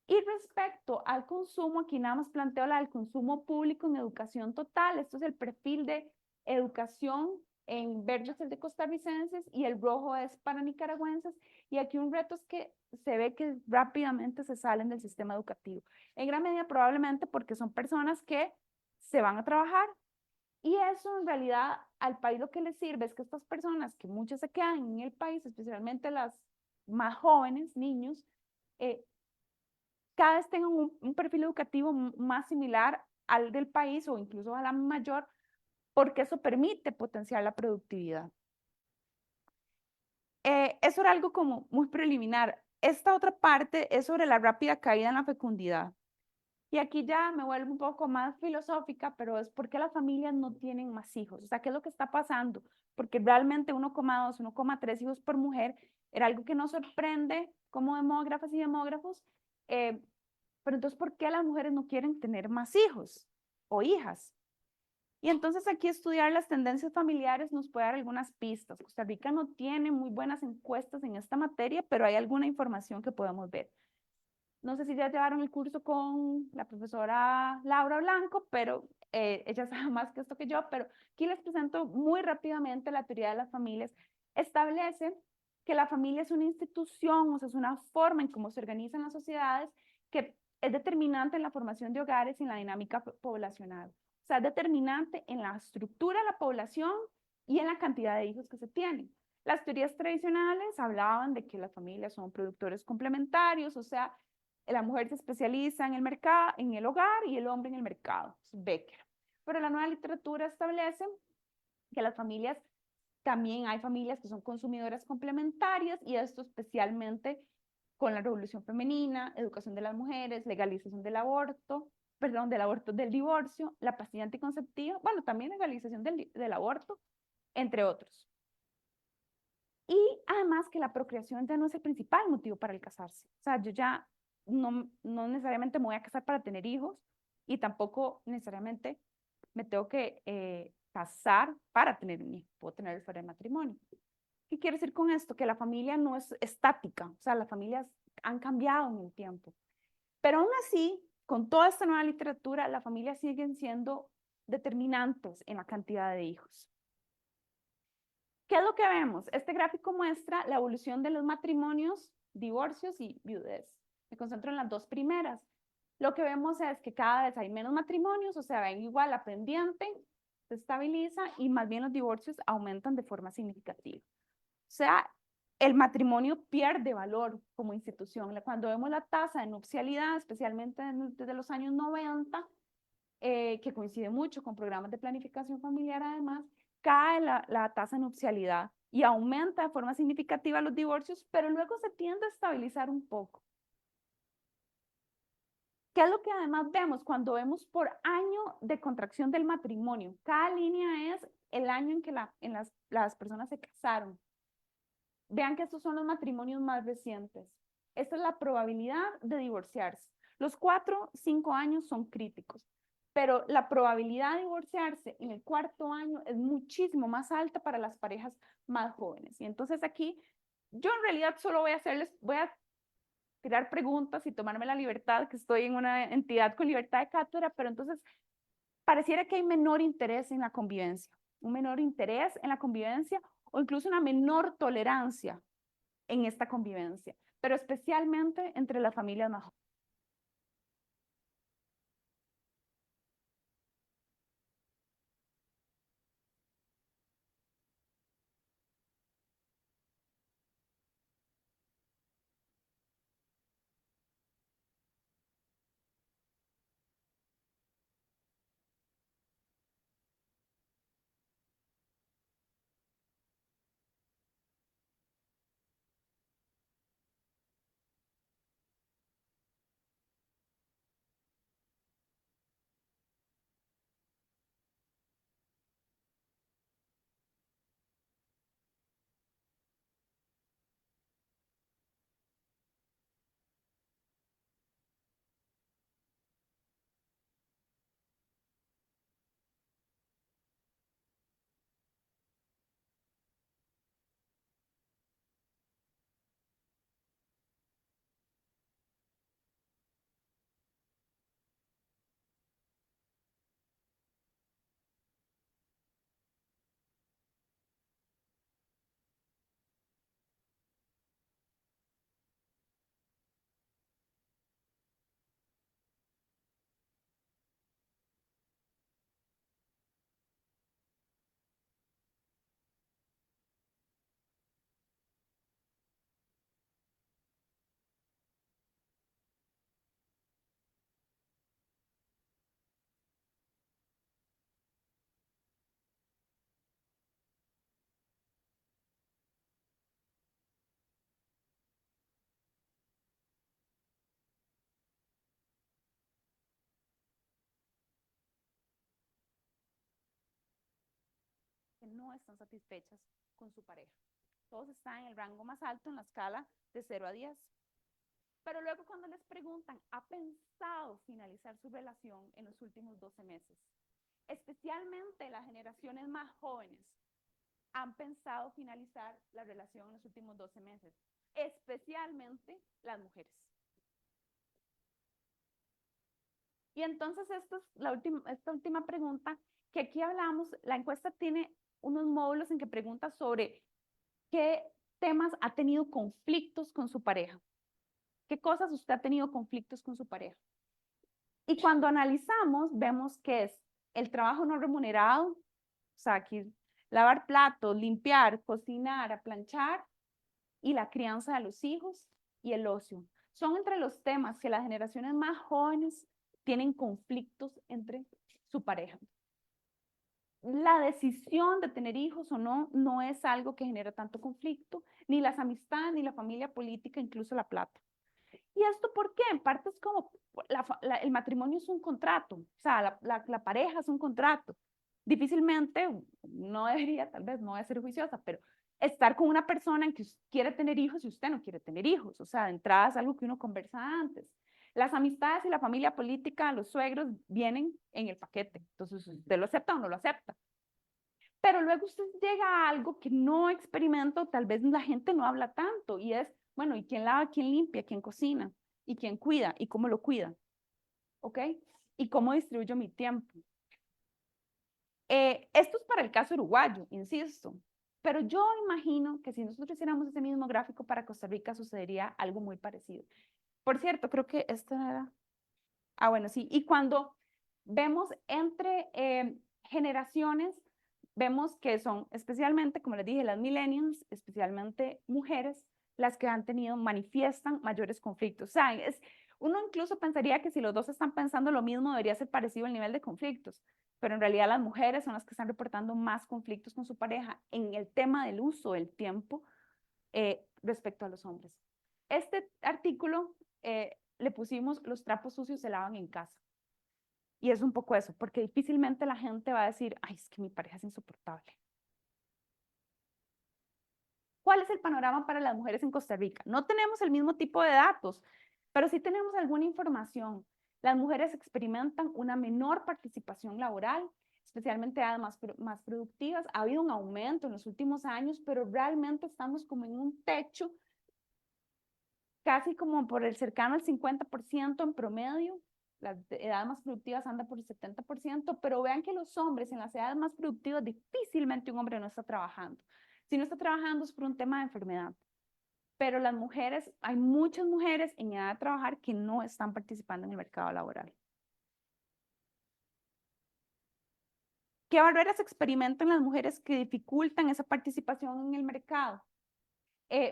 Y respecto al consumo, aquí nada más planteo la del consumo público en educación total. Esto es el perfil de educación. En verde es el de costarricenses y el rojo es para nicaragüenses. Y aquí un reto es que se ve que rápidamente se salen del sistema educativo. En gran medida probablemente porque son personas que se van a trabajar. Y eso en realidad al país lo que le sirve es que estas personas, que muchas se quedan en el país, especialmente las más jóvenes, niños, cada vez tengan un perfil educativo más similar al del país o incluso a la mayor, porque eso permite potenciar la productividad. Eso era algo como muy preliminar. Esta otra parte es sobre la rápida caída en la fecundidad. Y aquí ya me vuelvo un poco más filosófica, pero es porque las familias no tienen más hijos. O sea, ¿qué es lo que está pasando? Porque realmente 1,2, 1,3 hijos por mujer era algo que nos sorprende como demógrafas y demógrafos. Pero entonces, ¿por qué las mujeres no quieren tener más hijos o hijas? Y entonces aquí estudiar las tendencias familiares nos puede dar algunas pistas. Costa Rica no tiene muy buenas encuestas en esta materia, pero hay alguna información que podemos ver. No sé si ya llevaron el curso con la profesora Laura Blanco, pero ella sabe más que esto que yo, pero aquí les presento muy rápidamente la teoría de las familias. Establece que la familia es una institución, o sea, es una forma en cómo se organizan las sociedades que es determinante en la formación de hogares y en la dinámica poblacional. O sea, es determinante en la estructura de la población y en la cantidad de hijos que se tienen. Las teorías tradicionales hablaban de que las familias son productores complementarios, o sea, la mujer se especializa en el mercado, en el hogar y el hombre en el mercado, Becker. Pero la nueva literatura establece que las familias, también hay familias que son consumidoras complementarias y esto especialmente con la revolución femenina, educación de las mujeres, legalización del aborto, perdón, del divorcio, la pastilla anticonceptiva, bueno, también legalización del aborto, entre otros. Y además que la procreación ya no es el principal motivo para el casarse. O sea, yo ya no necesariamente me voy a casar para tener hijos y tampoco necesariamente me tengo que casar para tener un hijo. Puedo tener fuera de matrimonio. ¿Qué quiero decir con esto? Que la familia no es estática. O sea, las familias han cambiado en el tiempo. Pero aún así, con toda esta nueva literatura, las familias siguen siendo determinantes en la cantidad de hijos. ¿Qué es lo que vemos? Este gráfico muestra la evolución de los matrimonios, divorcios y viudez. Me concentro en las dos primeras. Lo que vemos es que cada vez hay menos matrimonios, o sea, ven igual la pendiente, se estabiliza y más bien los divorcios aumentan de forma significativa. O sea, el matrimonio pierde valor como institución. Cuando vemos la tasa de nupcialidad, especialmente desde los años 90, que coincide mucho con programas de planificación familiar además, cae la tasa de nupcialidad y aumenta de forma significativa los divorcios, pero luego se tiende a estabilizar un poco. ¿Qué es lo que además vemos cuando vemos por año de contracción del matrimonio? Cada línea es el año en que las personas se casaron. Vean que estos son los matrimonios más recientes. Esta es la probabilidad de divorciarse. Los 4, 5 años son críticos, pero la probabilidad de divorciarse en el 4.º año es muchísimo más alta para las parejas más jóvenes. Y entonces aquí, yo en realidad solo voy a tirar preguntas y tomarme la libertad, que estoy en una entidad con libertad de cátedra, pero entonces pareciera que hay menor interés en la convivencia, un menor interés en la convivencia o incluso una menor tolerancia en esta convivencia, pero especialmente entre las familias más jóvenes. Que no están satisfechas con su pareja. Todos están en el rango más alto en la escala de 0 a 10. Pero luego cuando les preguntan, ¿ha pensado finalizar su relación en los últimos 12 meses? Especialmente las generaciones más jóvenes han pensado finalizar la relación en los últimos 12 meses, especialmente las mujeres. Y entonces esta última pregunta, que aquí hablamos, la encuesta tiene unos módulos en que pregunta sobre qué temas ha tenido conflictos con su pareja. ¿Qué cosas usted ha tenido conflictos con su pareja? Y cuando analizamos, vemos que es el trabajo no remunerado, o sea, aquí lavar platos, limpiar, cocinar, planchar, y la crianza de los hijos y el ocio. Son entre los temas que las generaciones más jóvenes tienen conflictos entre su pareja. La decisión de tener hijos o no, no es algo que genera tanto conflicto, ni las amistades, ni la familia política, incluso la plata. ¿Y esto por qué? En parte es como el matrimonio es un contrato, o sea, la pareja es un contrato. Difícilmente, no debería, tal vez no voy a ser juiciosa, pero estar con una persona en que quiere tener hijos y usted no quiere tener hijos, o sea, de entrada es algo que uno conversa antes. Las amistades y la familia política, los suegros, vienen en el paquete, entonces usted lo acepta o no lo acepta. Pero luego usted llega a algo que no experimenta, tal vez la gente no habla tanto, y es, bueno, ¿y quién lava, quién limpia, quién cocina? ¿Y quién cuida? ¿Y cómo lo cuida? ¿Ok? ¿Y cómo distribuyo mi tiempo? Esto es para el caso uruguayo, insisto, pero yo imagino que si nosotros hiciéramos ese mismo gráfico para Costa Rica, sucedería algo muy parecido. Por cierto, creo que esta era... Ah, bueno, sí. Y cuando vemos entre generaciones, vemos que son especialmente, como les dije, las millennials, especialmente mujeres, las que manifiestan mayores conflictos. O sea, uno incluso pensaría que si los dos están pensando lo mismo, debería ser parecido el nivel de conflictos, pero en realidad las mujeres son las que están reportando más conflictos con su pareja en el tema del uso del tiempo respecto a los hombres. Este artículo le pusimos los trapos sucios se lavan en casa. Y es un poco eso, porque difícilmente la gente va a decir, ay, es que mi pareja es insoportable. ¿Cuál es el panorama para las mujeres en Costa Rica? No tenemos el mismo tipo de datos, pero sí tenemos alguna información. Las mujeres experimentan una menor participación laboral, especialmente edades más productivas. Ha habido un aumento en los últimos años, pero realmente estamos como en un techo, casi como por el cercano al 50% en promedio. Las edades más productivas andan por el 70%, pero vean que los hombres en las edades más productivas difícilmente un hombre no está trabajando. Si no está trabajando es por un tema de enfermedad. Pero las mujeres, hay muchas mujeres en edad de trabajar que no están participando en el mercado laboral. ¿Qué barreras experimentan las mujeres que dificultan esa participación en el mercado?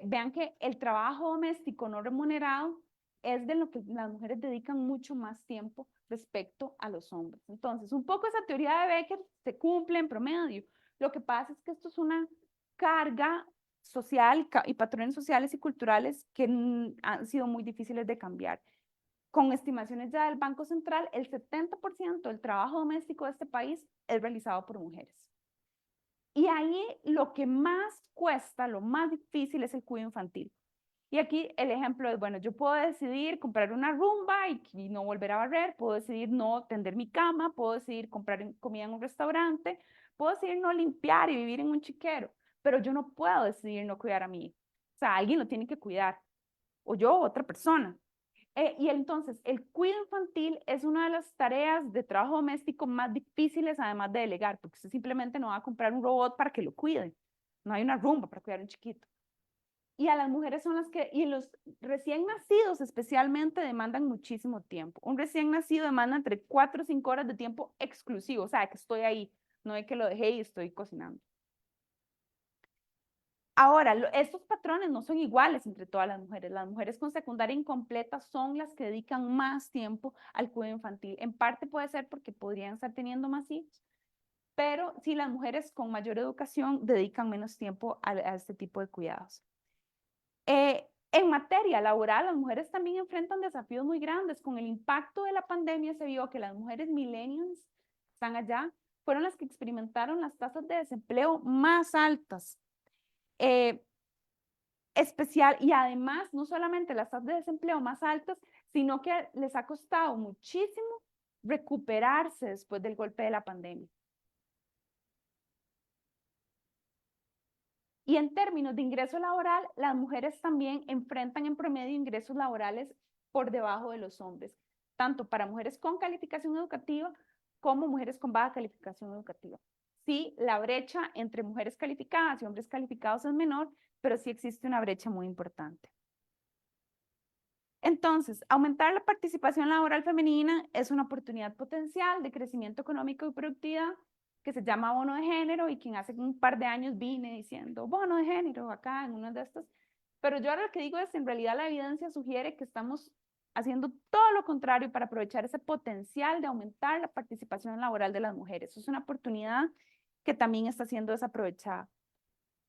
Vean que el trabajo doméstico no remunerado es de lo que las mujeres dedican mucho más tiempo respecto a los hombres. Entonces, un poco esa teoría de Becker se cumple en promedio. Lo que pasa es que esto es una carga social y patrones sociales y culturales que han sido muy difíciles de cambiar. Con estimaciones ya del Banco Central, el 70% del trabajo doméstico de este país es realizado por mujeres. Y ahí lo que más cuesta, lo más difícil es el cuidado infantil. Y aquí el ejemplo es, bueno, yo puedo decidir comprar una rumba y no volver a barrer, puedo decidir no tender mi cama, puedo decidir comprar comida en un restaurante, puedo decidir no limpiar y vivir en un chiquero, pero yo no puedo decidir no cuidar a mi hijo. O sea, alguien lo tiene que cuidar, o yo o otra persona. Y entonces, el cuidado infantil es una de las tareas de trabajo doméstico más difíciles, además de delegar, porque usted simplemente no va a comprar un robot para que lo cuide. No hay una rumba para cuidar a un chiquito. Y a las mujeres son las que, y los recién nacidos especialmente demandan muchísimo tiempo. Un recién nacido demanda entre 4 o 5 horas de tiempo exclusivo, o sea, que estoy ahí, no es que lo dejé y estoy cocinando. Ahora, estos patrones no son iguales entre todas las mujeres. Las mujeres con secundaria incompleta son las que dedican más tiempo al cuidado infantil. En parte puede ser porque podrían estar teniendo más hijos, pero sí las mujeres con mayor educación dedican menos tiempo a este tipo de cuidados. En materia laboral, las mujeres también enfrentan desafíos muy grandes. Con el impacto de la pandemia se vio que las mujeres millennials, están allá, fueron las que experimentaron las tasas de desempleo más altas. Especial, y además no solamente las tasas de desempleo más altas, sino que les ha costado muchísimo recuperarse después del golpe de la pandemia. Y en términos de ingreso laboral, las mujeres también enfrentan en promedio ingresos laborales por debajo de los hombres, tanto para mujeres con calificación educativa como mujeres con baja calificación educativa. Sí, la brecha entre mujeres calificadas y hombres calificados es menor, pero sí existe una brecha muy importante. Entonces, aumentar la participación laboral femenina es una oportunidad potencial de crecimiento económico y productividad que se llama bono de género y quien hace un par de años vine diciendo bono de género acá en una de estas, pero yo ahora lo que digo es en realidad la evidencia sugiere que estamos haciendo todo lo contrario para aprovechar ese potencial de aumentar la participación laboral de las mujeres. Eso es una oportunidad que también está siendo desaprovechada.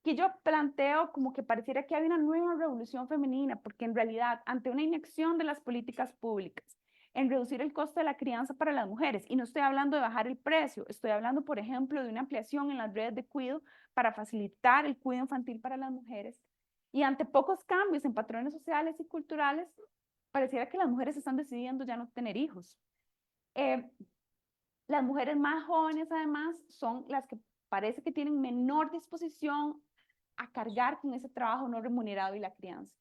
Que yo planteo como que pareciera que hay una nueva revolución femenina, porque en realidad, ante una inacción de las políticas públicas, en reducir el costo de la crianza para las mujeres, y no estoy hablando de bajar el precio, estoy hablando, por ejemplo, de una ampliación en las redes de cuidado para facilitar el cuidado infantil para las mujeres, y ante pocos cambios en patrones sociales y culturales, pareciera que las mujeres están decidiendo ya no tener hijos. Las mujeres más jóvenes, además, son las que parece que tienen menor disposición a cargar con ese trabajo no remunerado y la crianza.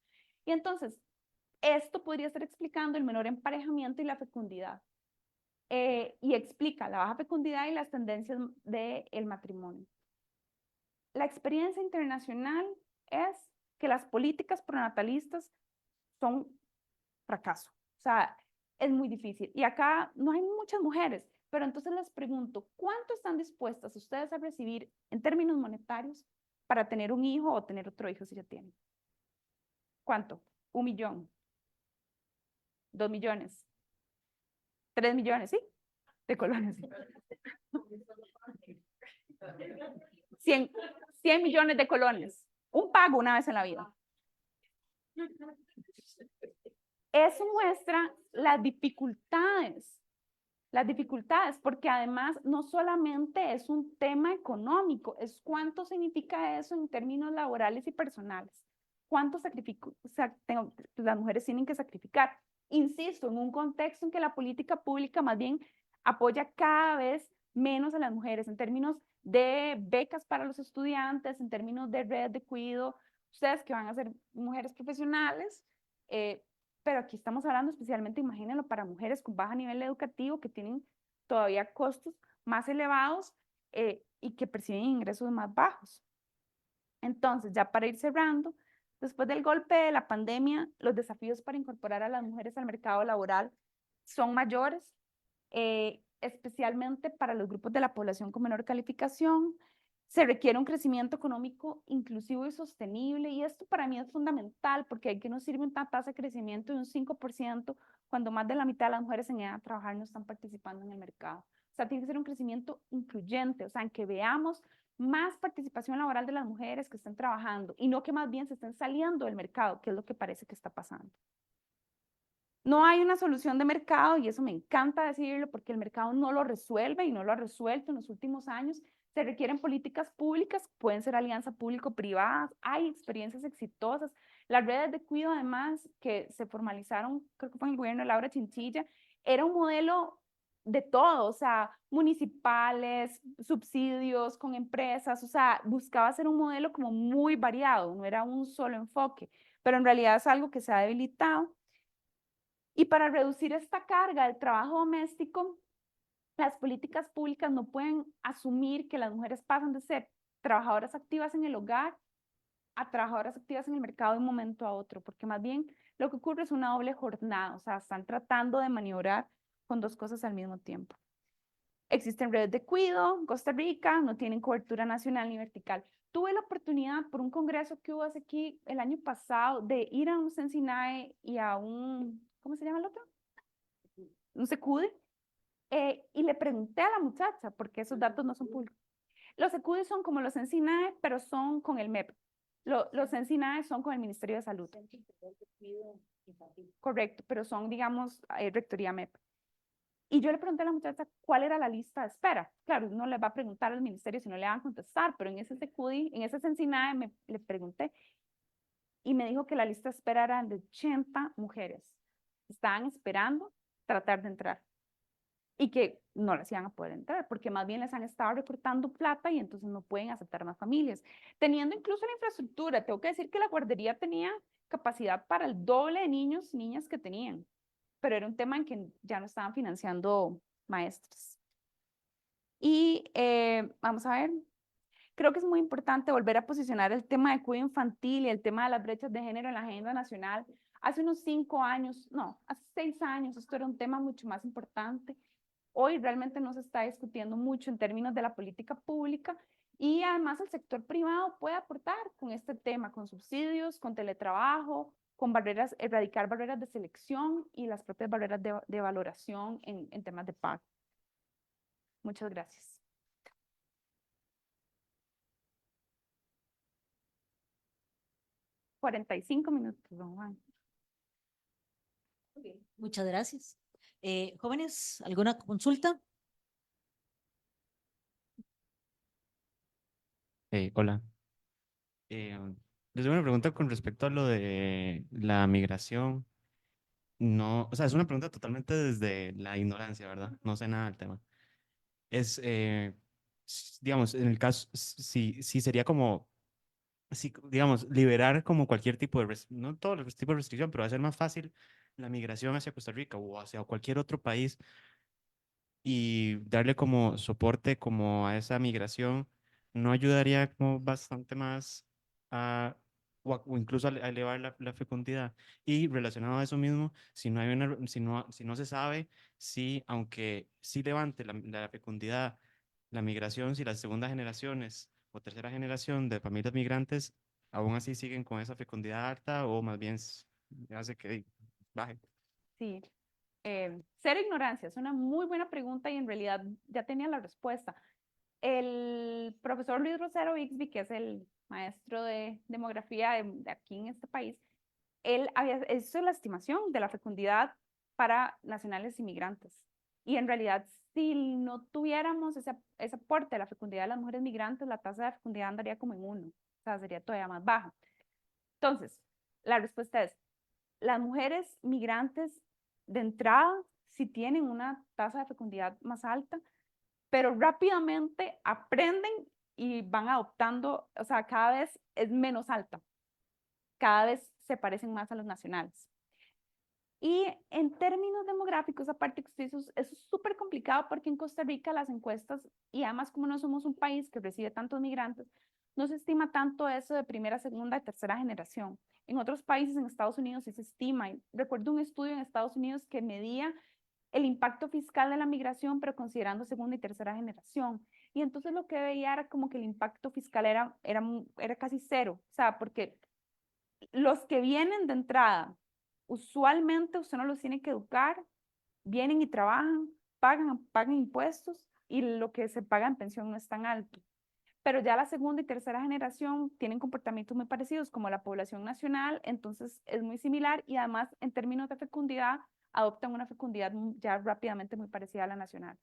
Y entonces, esto podría estar explicando el menor emparejamiento y la fecundidad. Y explica la baja fecundidad y las tendencias del matrimonio. La experiencia internacional es que las políticas pronatalistas son fracaso. O sea, es muy difícil. Y acá no hay muchas mujeres, pero entonces les pregunto, ¿cuánto están dispuestas ustedes a recibir en términos monetarios para tener un hijo o tener otro hijo si ya tienen? ¿Cuánto? 1 millón, 2 millones, 3 millones, ¿sí? De colones. ¿Sí? 100 millones de colones. Un pago una vez en la vida. Eso muestra las dificultades, porque además no solamente es un tema económico, es cuánto significa eso en términos laborales y personales. ¿Cuánto las mujeres tienen que sacrificar? Insisto, en un contexto en que la política pública más bien apoya cada vez menos a las mujeres en términos de becas para los estudiantes, en términos de redes de cuidado, ustedes que van a ser mujeres profesionales, pero aquí estamos hablando especialmente, imagínenlo, para mujeres con bajo nivel educativo que tienen todavía costos más elevados y que perciben ingresos más bajos. Entonces, ya para ir cerrando, después del golpe de la pandemia, los desafíos para incorporar a las mujeres al mercado laboral son mayores, especialmente para los grupos de la población con menor calificación. Se requiere un crecimiento económico inclusivo y sostenible, y esto para mí es fundamental, porque hay que nos sirve una tasa de crecimiento de un 5% cuando más de la mitad de las mujeres en edad de trabajar no están participando en el mercado. O sea, tiene que ser un crecimiento incluyente, o sea, en que veamos más participación laboral de las mujeres que estén trabajando y no que más bien se estén saliendo del mercado, que es lo que parece que está pasando. No hay una solución de mercado y eso me encanta decirlo porque el mercado no lo resuelve y no lo ha resuelto en los últimos años. Se requieren políticas públicas, pueden ser alianzas público-privadas, hay experiencias exitosas. Las redes de cuidado, además, que se formalizaron, creo que fue en el gobierno de Laura Chinchilla, era un modelo de todo, o sea, municipales, subsidios con empresas, o sea, buscaba ser un modelo como muy variado, no era un solo enfoque, pero en realidad es algo que se ha debilitado. Y para reducir esta carga del trabajo doméstico, las políticas públicas no pueden asumir que las mujeres pasan de ser trabajadoras activas en el hogar a trabajadoras activas en el mercado de un momento a otro, porque más bien lo que ocurre es una doble jornada, o sea, están tratando de maniobrar con dos cosas al mismo tiempo. Existen redes de cuidado en Costa Rica, no tienen cobertura nacional ni vertical. Tuve la oportunidad por un congreso que hubo hace aquí el año pasado de ir a un Sensinae y a un, ¿cómo se llama el otro? Un secude, y le pregunté a la muchacha, porque esos datos no son públicos. Los secudes son como los Sensinae, pero son con el MEP. Los Sensinae son con el Ministerio de Salud. Correcto, pero son, digamos, rectoría MEP. Y yo le pregunté a la muchacha cuál era la lista de espera. Claro, no le va a preguntar al ministerio si no le van a contestar, pero en ese Secudi, en ese Sensinae, le pregunté y me dijo que la lista de espera era de 80 mujeres. Estaban esperando tratar de entrar y que no les iban a poder entrar porque más bien les han estado recortando plata y entonces no pueden aceptar más familias. Teniendo incluso la infraestructura, tengo que decir que la guardería tenía capacidad para el doble de niños y niñas que tenían, pero era un tema en que ya no estaban financiando maestros. Y vamos a ver, creo que es muy importante volver a posicionar el tema de cuidado infantil y el tema de las brechas de género en la agenda nacional. Hace unos 5 años, no, hace 6 años, esto era un tema mucho más importante. Hoy realmente no se está discutiendo mucho en términos de la política pública y además el sector privado puede aportar con este tema, con subsidios, con teletrabajo, con barreras, erradicar barreras de selección y las propias barreras de valoración en temas de pago. Muchas gracias. $45, don Juan. Muchas gracias. Jóvenes, ¿alguna consulta? Hola. Les tengo una pregunta con respecto a lo de la migración. No, o sea, es una pregunta totalmente desde la ignorancia, ¿verdad? No sé nada del tema. Es, digamos, en el caso, si sería como, si, digamos, liberar como cualquier tipo de, no todos los tipos de restricción, pero hacer más fácil la migración hacia Costa Rica o hacia cualquier otro país y darle como soporte como a esa migración, ¿no ayudaría como bastante más a, o incluso a elevar la fecundidad? Y relacionado a eso mismo, si no hay una, si no se sabe si, aunque sí levante la fecundidad, la migración, si las segundas generaciones o tercera generación de familias migrantes aún así siguen con esa fecundidad alta o más bien hace que baje. Sí, cero ignorancia, es una muy buena pregunta y en realidad ya tenía la respuesta. El profesor Luis Rosero Bixby, que es el maestro de demografía de aquí en este país, él había hecho la estimación de la fecundidad para nacionales inmigrantes. Y en realidad, si no tuviéramos ese aporte de la fecundidad de las mujeres migrantes, la tasa de fecundidad andaría como en 1, o sea, sería todavía más baja. Entonces, la respuesta es, las mujeres migrantes de entrada sí tienen una tasa de fecundidad más alta, pero rápidamente aprenden y van adoptando, o sea, cada vez es menos alta, cada vez se parecen más a los nacionales. Y en términos demográficos, aparte que usted dice, eso es súper complicado porque en Costa Rica las encuestas, y además como no somos un país que recibe tantos migrantes, no se estima tanto eso de primera, segunda y tercera generación. En otros países, en Estados Unidos, sí se estima. Y recuerdo un estudio en Estados Unidos que medía el impacto fiscal de la migración, pero considerando segunda y tercera generación. Y entonces lo que veía era como que el impacto fiscal era casi cero. O sea, porque los que vienen de entrada, usualmente usted no los tiene que educar, vienen y trabajan, pagan impuestos y lo que se paga en pensión no es tan alto. Pero ya la segunda y tercera generación tienen comportamientos muy parecidos como la población nacional, entonces es muy similar y además en términos de fecundidad adoptan una fecundidad ya rápidamente muy parecida a la nacional.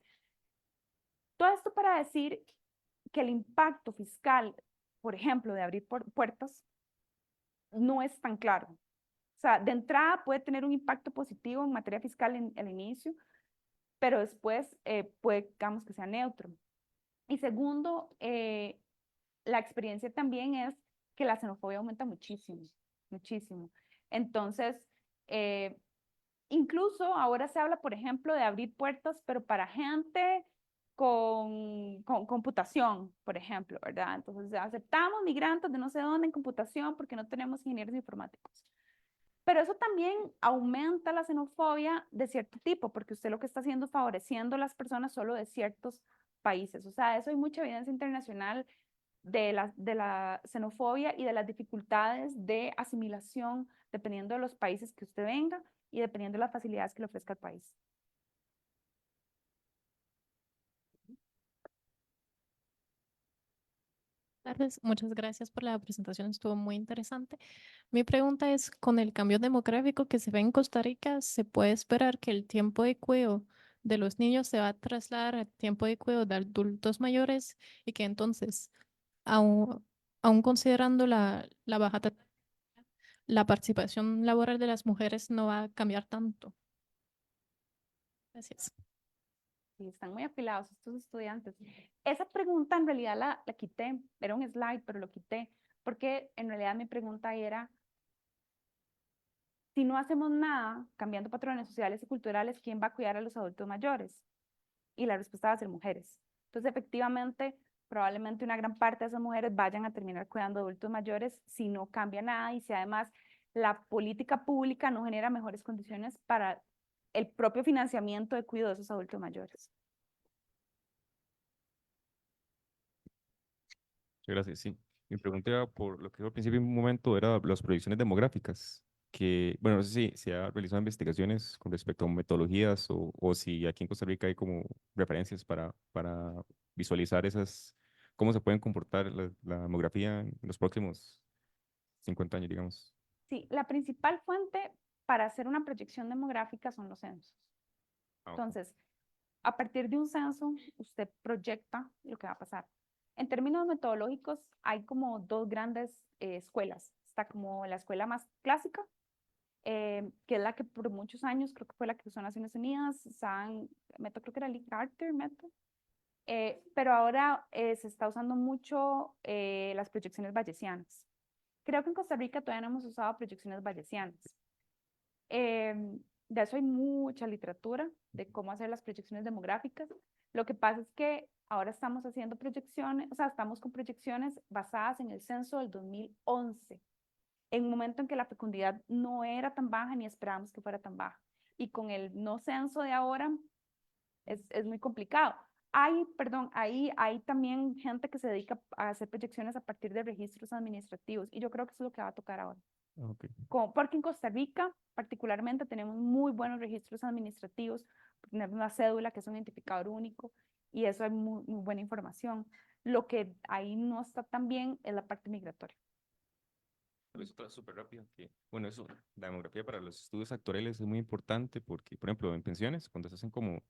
Todo esto para decir que el impacto fiscal, por ejemplo, de abrir puertas, no es tan claro. O sea, de entrada puede tener un impacto positivo en materia fiscal en el inicio, pero después puede, digamos, que sea neutro. Y segundo, la experiencia también es que la xenofobia aumenta muchísimo, muchísimo. Entonces, incluso ahora se habla, por ejemplo, de abrir puertas, pero para gente con computación, por ejemplo, ¿verdad? Entonces, aceptamos migrantes de no sé dónde en computación porque no tenemos ingenieros informáticos. Pero eso también aumenta la xenofobia de cierto tipo, porque usted lo que está haciendo es favoreciendo a las personas solo de ciertos países. O sea, eso hay mucha evidencia internacional de la xenofobia y de las dificultades de asimilación dependiendo de los países que usted venga y dependiendo de las facilidades que le ofrezca el país. Tardes, muchas gracias por la presentación, estuvo muy interesante. Mi pregunta es, con el cambio demográfico que se ve en Costa Rica, ¿se puede esperar que el tiempo de cuidado de los niños se va a trasladar al tiempo de cuidado de adultos mayores y que entonces, aún, aún considerando la baja, la participación laboral de las mujeres no va a cambiar tanto? Gracias. Y están muy afilados estos estudiantes. Esa pregunta en realidad la quité, era un slide, pero lo quité, porque en realidad mi pregunta era, si no hacemos nada cambiando patrones sociales y culturales, ¿quién va a cuidar a los adultos mayores? Y la respuesta va a ser mujeres. Entonces, efectivamente, probablemente una gran parte de esas mujeres vayan a terminar cuidando adultos mayores si no cambia nada y si además la política pública no genera mejores condiciones para el propio financiamiento de cuidado de esos adultos mayores. Muchas gracias, sí. Mi pregunta iba por lo que dijo al principio en un momento, era las proyecciones demográficas, que, bueno, no sé si se ha realizado investigaciones con respecto a metodologías o si aquí en Costa Rica hay como referencias para visualizar esas, cómo se pueden comportar la demografía en los próximos 50 años, digamos. Sí, la principal fuente para hacer una proyección demográfica son los censos. Ah, ok. Entonces, a partir de un censo, usted proyecta lo que va a pasar. En términos metodológicos, hay como dos grandes escuelas. Está como la escuela más clásica, que es la que por muchos años, creo que fue la que usó Naciones Unidas, Meto, creo que era Lee Carter, Meto. Pero ahora se está usando mucho las proyecciones bayesianas. Creo que en Costa Rica todavía no hemos usado proyecciones bayesianas. De eso hay mucha literatura de cómo hacer las proyecciones demográficas. Lo que pasa es que ahora estamos haciendo proyecciones, o sea, estamos con proyecciones basadas en el censo del 2011, en un momento en que la fecundidad no era tan baja ni esperábamos que fuera tan baja. Y con el no censo de ahora es muy complicado. Hay también gente que se dedica a hacer proyecciones a partir de registros administrativos y yo creo que eso es lo que va a tocar ahora. Ah, ok. Porque en Costa Rica particularmente tenemos muy buenos registros administrativos, tenemos una cédula que es un identificador único y eso es muy buena información. Lo que ahí no está tan bien es la parte migratoria. tal vez otra súper rápida, que, bueno, eso, la demografía para los estudios actuariales es muy importante porque, por ejemplo, en pensiones, cuando se hacen como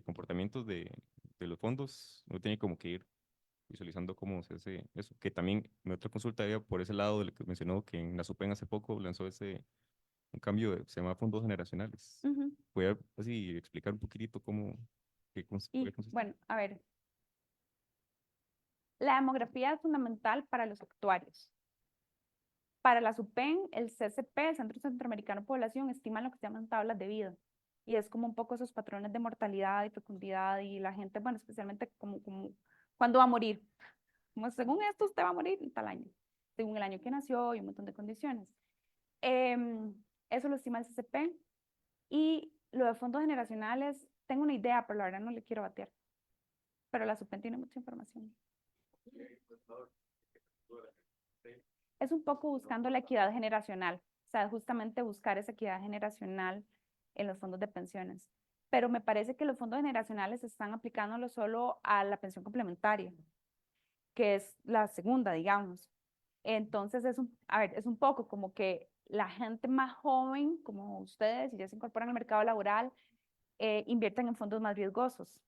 comportamientos de los fondos, uno tiene como que ir visualizando cómo se hace eso, que también mi otra consulta era por ese lado de lo que mencionó, que en la SUPEN hace poco lanzó un cambio, se llama fondos generacionales. Ujú. ¿Puede así explicar un poquitito cómo, puede Y consistir? bueno, a ver, la demografía es fundamental para los actuarios. Para la SUPEN, el CCP, Centro Centroamericano de Población, estima lo que se llaman tablas de vida. Y es como un poco esos patrones de mortalidad y fecundidad y la gente, bueno, especialmente como cuándo va a morir. Como según esto, usted va a morir en tal año, según el año que nació y un montón de condiciones. Eso lo estima el CCP. Y lo de fondos generacionales, tengo una idea, pero la verdad no le quiero batear. Pero la SUPEN tiene mucha información. Es un poco buscando la equidad generacional, o sea, justamente buscar esa equidad generacional en los fondos de pensiones. Pero me parece que los fondos generacionales están aplicándolo solo a la pensión complementaria, que es la segunda, digamos. Entonces, a ver, es un poco como que la gente más joven, como ustedes, y ya se incorporan al mercado laboral, inviertan en fondos más riesgosos,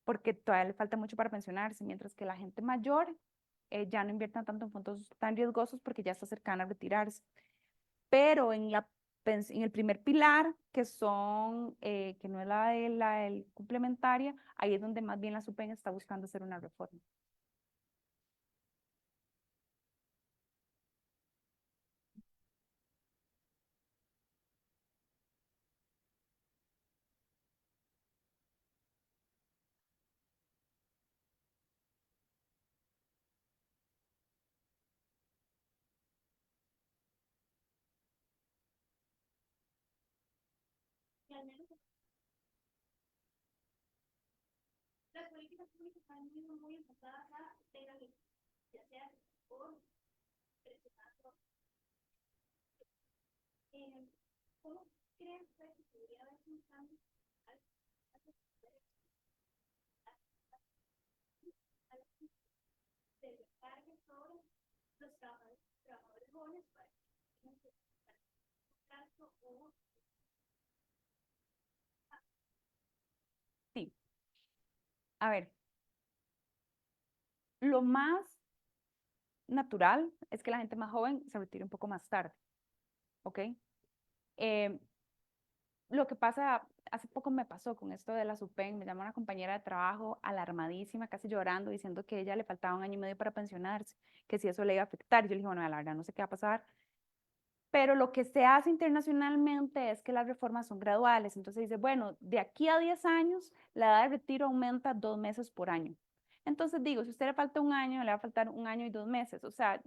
porque todavía le falta mucho para pensionarse, mientras que la gente mayor ya no inviertan tanto en fondos tan riesgosos porque ya está cercana a retirarse. Pero en el primer pilar, que no es la complementaria, ahí es donde más bien la SUPEN está buscando hacer una reforma. Las políticas públicas están muy enfocadas a tener, ya sea por presionando. ¿Cómo creen ustedes que podría haber un cambio de recarga sobre los trabajadores jóvenes para que no se caso o Sí, a ver, lo más natural es que la gente más joven se retire un poco más tarde, ¿ok? Lo que pasa, hace poco me pasó con esto de la SUPEN, me llama una compañera de trabajo alarmadísima, casi llorando, diciendo que a ella le faltaba 1 año y medio para pensionarse, que si eso le iba a afectar. Yo le dije, bueno, la verdad no sé qué va a pasar, pero lo que se hace internacionalmente es que las reformas son graduales. Entonces dice, bueno, de aquí a 10 años, la edad de retiro aumenta 2 meses por año. Entonces digo, si a usted le falta 1 año, le va a faltar 1 año y 2 meses. O sea,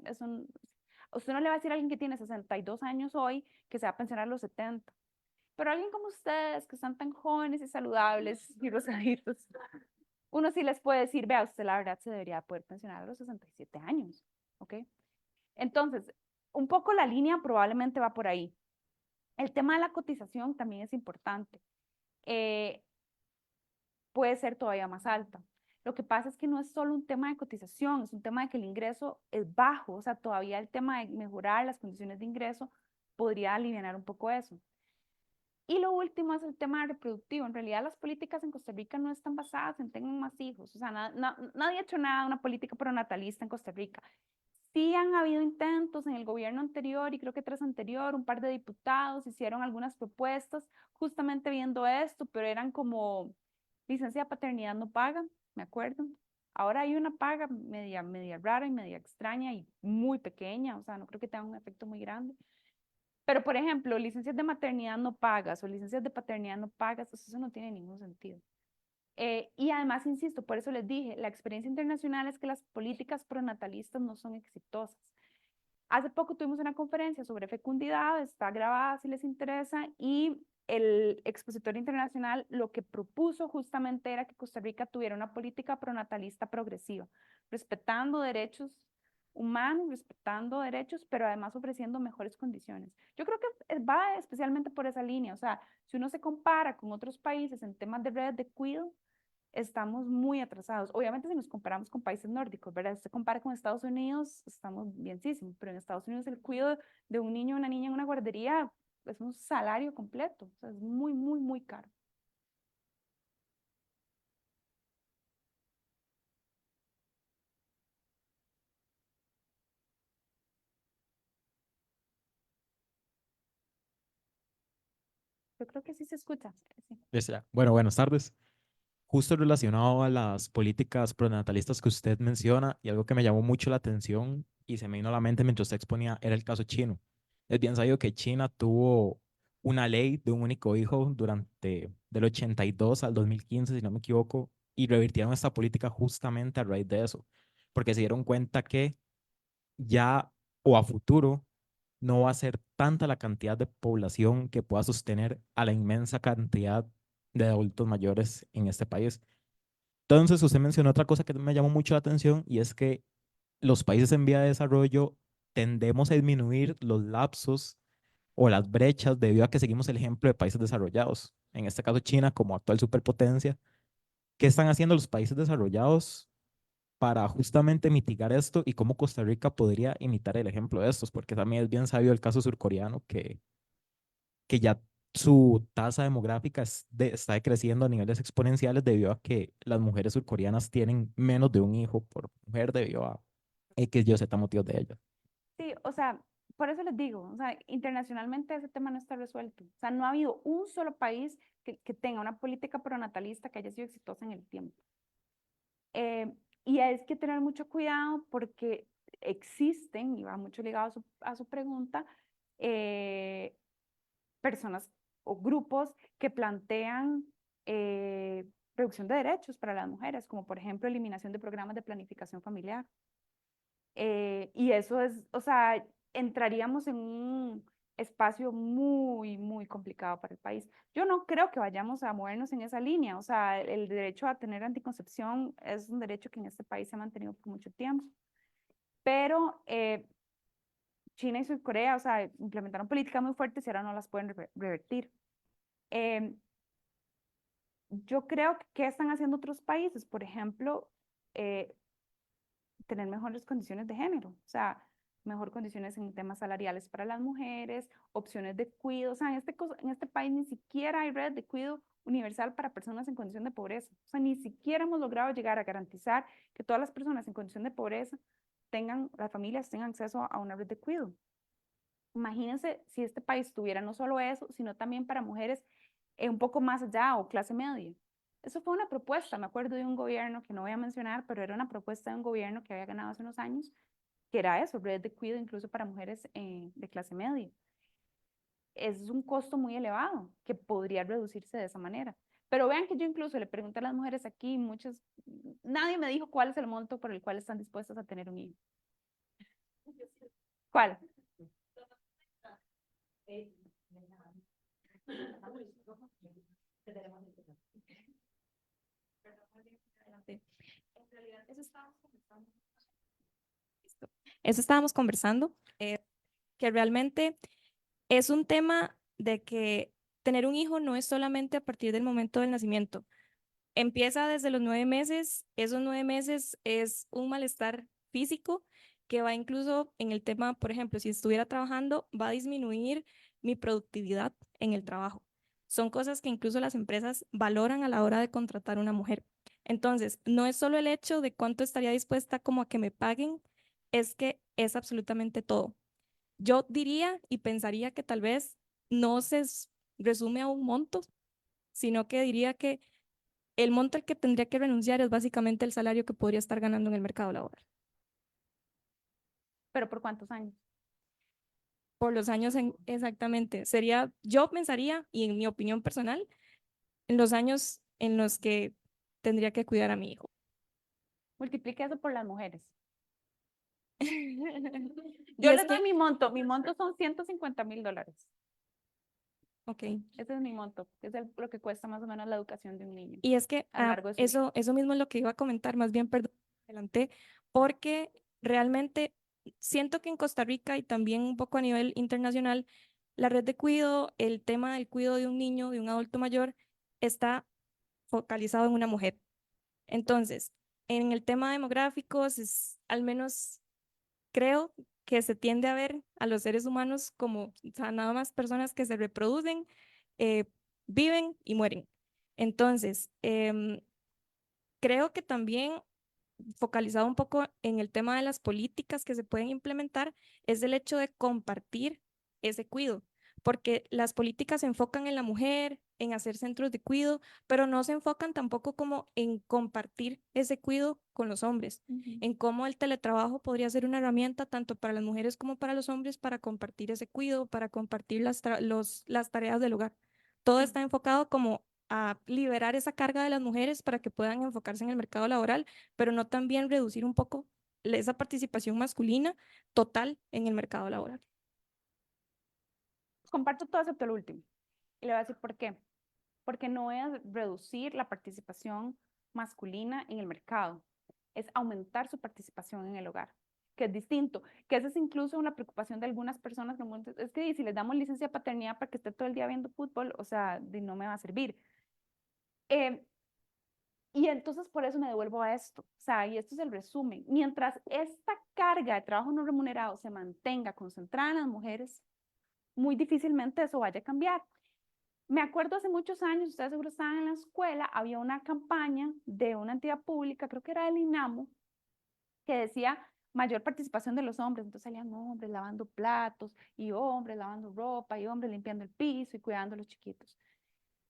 usted no le va a decir a alguien que tiene 62 años hoy que se va a pensionar a los 70. Pero alguien como ustedes, que están tan jóvenes y saludables y rosaditos, uno sí les puede decir, vea, usted la verdad se debería poder pensionar a los 67 años, ¿ok? Entonces, un poco la línea probablemente va por ahí. El tema de la cotización también es importante. Puede ser todavía más alta. Lo que pasa es que no es solo un tema de cotización, es un tema de que el ingreso es bajo, o sea, todavía el tema de mejorar las condiciones de ingreso podría aliviar un poco eso. Y lo último es el tema reproductivo. En realidad las políticas en Costa Rica no están basadas en tengan más hijos. O sea, nadie ha hecho nada de una política pronatalista en Costa Rica. Sí han habido intentos en el gobierno anterior y creo que tras anterior, un par de diputados hicieron algunas propuestas justamente viendo esto, pero eran como licencia de paternidad no paga, me acuerdo. Ahora hay una paga media rara y media extraña y muy pequeña, o sea, no creo que tenga un efecto muy grande. Pero, por ejemplo, licencias de maternidad no pagas o licencias de paternidad no pagas, pues eso no tiene ningún sentido. Y además, insisto, por eso les dije, la experiencia internacional es que las políticas pronatalistas no son exitosas. Hace poco tuvimos una conferencia sobre fecundidad, está grabada si les interesa, y el expositor internacional lo que propuso justamente era que Costa Rica tuviera una política pronatalista progresiva, respetando derechos humanos, respetando derechos, pero además ofreciendo mejores condiciones. Yo creo que va especialmente por esa línea, o sea, si uno se compara con otros países en temas de redes de cuidado, estamos muy atrasados. Obviamente si nos comparamos con países nórdicos, ¿verdad? Si se compara con Estados Unidos, estamos bienísimos, pero en Estados Unidos el cuidado de un niño o una niña en una guardería es un salario completo, o sea, es muy, muy, muy caro. Yo creo que sí se escucha. Sí. Bueno, buenas tardes. Justo relacionado a las políticas pronatalistas que usted menciona, y algo que me llamó mucho la atención y se me vino a la mente mientras usted exponía, era el caso chino. Es bien sabido que China tuvo una ley de un único hijo durante del 82 al 2015, si no me equivoco, y revirtieron esta política justamente a raíz de eso, porque se dieron cuenta que ya o a futuro no va a ser tanta la cantidad de población que pueda sostener a la inmensa cantidad de adultos mayores en este país. Entonces, usted mencionó otra cosa que me llamó mucho la atención y es que los países en vía de desarrollo tendemos a disminuir los lapsos o las brechas debido a que seguimos el ejemplo de países desarrollados. En este caso, China como actual superpotencia. ¿Qué están haciendo los países desarrollados para justamente mitigar esto y cómo Costa Rica podría imitar el ejemplo de estos? Porque también es bien sabido el caso surcoreano que ya su tasa demográfica está decreciendo a niveles exponenciales debido a que las mujeres surcoreanas tienen menos de un hijo por mujer debido a X, Y o Z motivos de ellas. Sí, o sea, por eso les digo, o sea, internacionalmente ese tema no está resuelto. O sea, no ha habido un solo país que tenga una política pronatalista que haya sido exitosa en el tiempo. Y hay que tener mucho cuidado porque existen, y va mucho ligado a su pregunta, personas o grupos que plantean reducción de derechos para las mujeres, como por ejemplo eliminación de programas de planificación familiar. Y eso es, o sea, entraríamos en un espacio muy, muy complicado para el país. Yo no creo que vayamos a movernos en esa línea, o sea, el derecho a tener anticoncepción es un derecho que en este país se ha mantenido por mucho tiempo, pero China y Surcorea, o sea, implementaron políticas muy fuertes y ahora no las pueden revertir. Yo creo que están haciendo otros países, por ejemplo, tener mejores condiciones de género, o sea, mejor condiciones en temas salariales para las mujeres, opciones de cuidado, o sea, en este país ni siquiera hay red de cuidado universal para personas en condición de pobreza, o sea, ni siquiera hemos logrado llegar a garantizar que todas las personas en condición de pobreza tengan, las familias tengan acceso a una red de cuidado. Imagínense si este país tuviera no solo eso, sino también para mujeres un poco más allá o clase media. Eso fue una propuesta, me acuerdo de un gobierno que no voy a mencionar, pero era una propuesta de un gobierno que había ganado hace unos años, que era eso, redes de cuidado incluso para mujeres de clase media. Es un costo muy elevado que podría reducirse de esa manera. Pero vean que yo incluso le pregunté a las mujeres aquí, nadie me dijo cuál es el monto por el cual están dispuestas a tener un hijo. ¿Cuál? Eso estábamos conversando, que realmente es un tema de que tener un hijo no es solamente a partir del momento del nacimiento. Empieza desde los 9 meses, esos 9 meses es un malestar físico que va incluso en el tema, por ejemplo, si estuviera trabajando, va a disminuir mi productividad en el trabajo. Son cosas que incluso las empresas valoran a la hora de contratar a una mujer. Entonces, no es solo el hecho de cuánto estaría dispuesta como a que me paguen, es que es absolutamente todo. Yo diría y pensaría que tal vez no resume a un monto, sino que diría que el monto al que tendría que renunciar es básicamente el salario que podría estar ganando en el mercado laboral. ¿Pero por cuántos años? Por los años exactamente. Yo pensaría, y en mi opinión personal, en los años en los que tendría que cuidar a mi hijo. Multiplique eso por las mujeres. Y Yo es les doy que- mi monto son $150,000. Ok. Ese es mi monto, que es lo que cuesta más o menos la educación de un niño. Y es que a lo largo de su vida. eso mismo es lo que iba a comentar, más bien, perdón, adelante, porque realmente siento que en Costa Rica y también un poco a nivel internacional, la red de cuidado, el tema del cuidado de un niño, de un adulto mayor, está focalizado en una mujer. Entonces, en el tema demográfico, al menos creo que se tiende a ver a los seres humanos como, o sea, nada más personas que se reproducen, eh, viven y mueren. Entonces, creo que también focalizado un poco en el tema de las políticas que se pueden implementar es el hecho de compartir ese cuidado, porque las políticas se enfocan en la mujer, en hacer centros de cuidado, pero no se enfocan tampoco como en compartir ese cuidado con los hombres, en cómo el teletrabajo podría ser una herramienta tanto para las mujeres como para los hombres para compartir ese cuidado, para compartir las tareas del hogar. Todo está enfocado como a liberar esa carga de las mujeres para que puedan enfocarse en el mercado laboral, pero no también reducir un poco esa participación masculina total en el mercado laboral. Comparto todo excepto el último. Y le voy a decir por qué. Porque no es reducir la participación masculina en el mercado, es aumentar su participación en el hogar, que es distinto, que esa es incluso una preocupación de algunas personas, es que si les damos licencia de paternidad para que esté todo el día viendo fútbol, o sea, no me va a servir. Y entonces por eso me devuelvo a esto, o sea, y esto es el resumen. Mientras esta carga de trabajo no remunerado se mantenga concentrada en las mujeres, muy difícilmente eso vaya a cambiar. Me acuerdo hace muchos años, ustedes seguro estaban en la escuela, había una campaña de una entidad pública, creo que era del INAMO, que decía mayor participación de los hombres. Entonces salían hombres lavando platos y hombres lavando ropa y hombres limpiando el piso y cuidando a los chiquitos.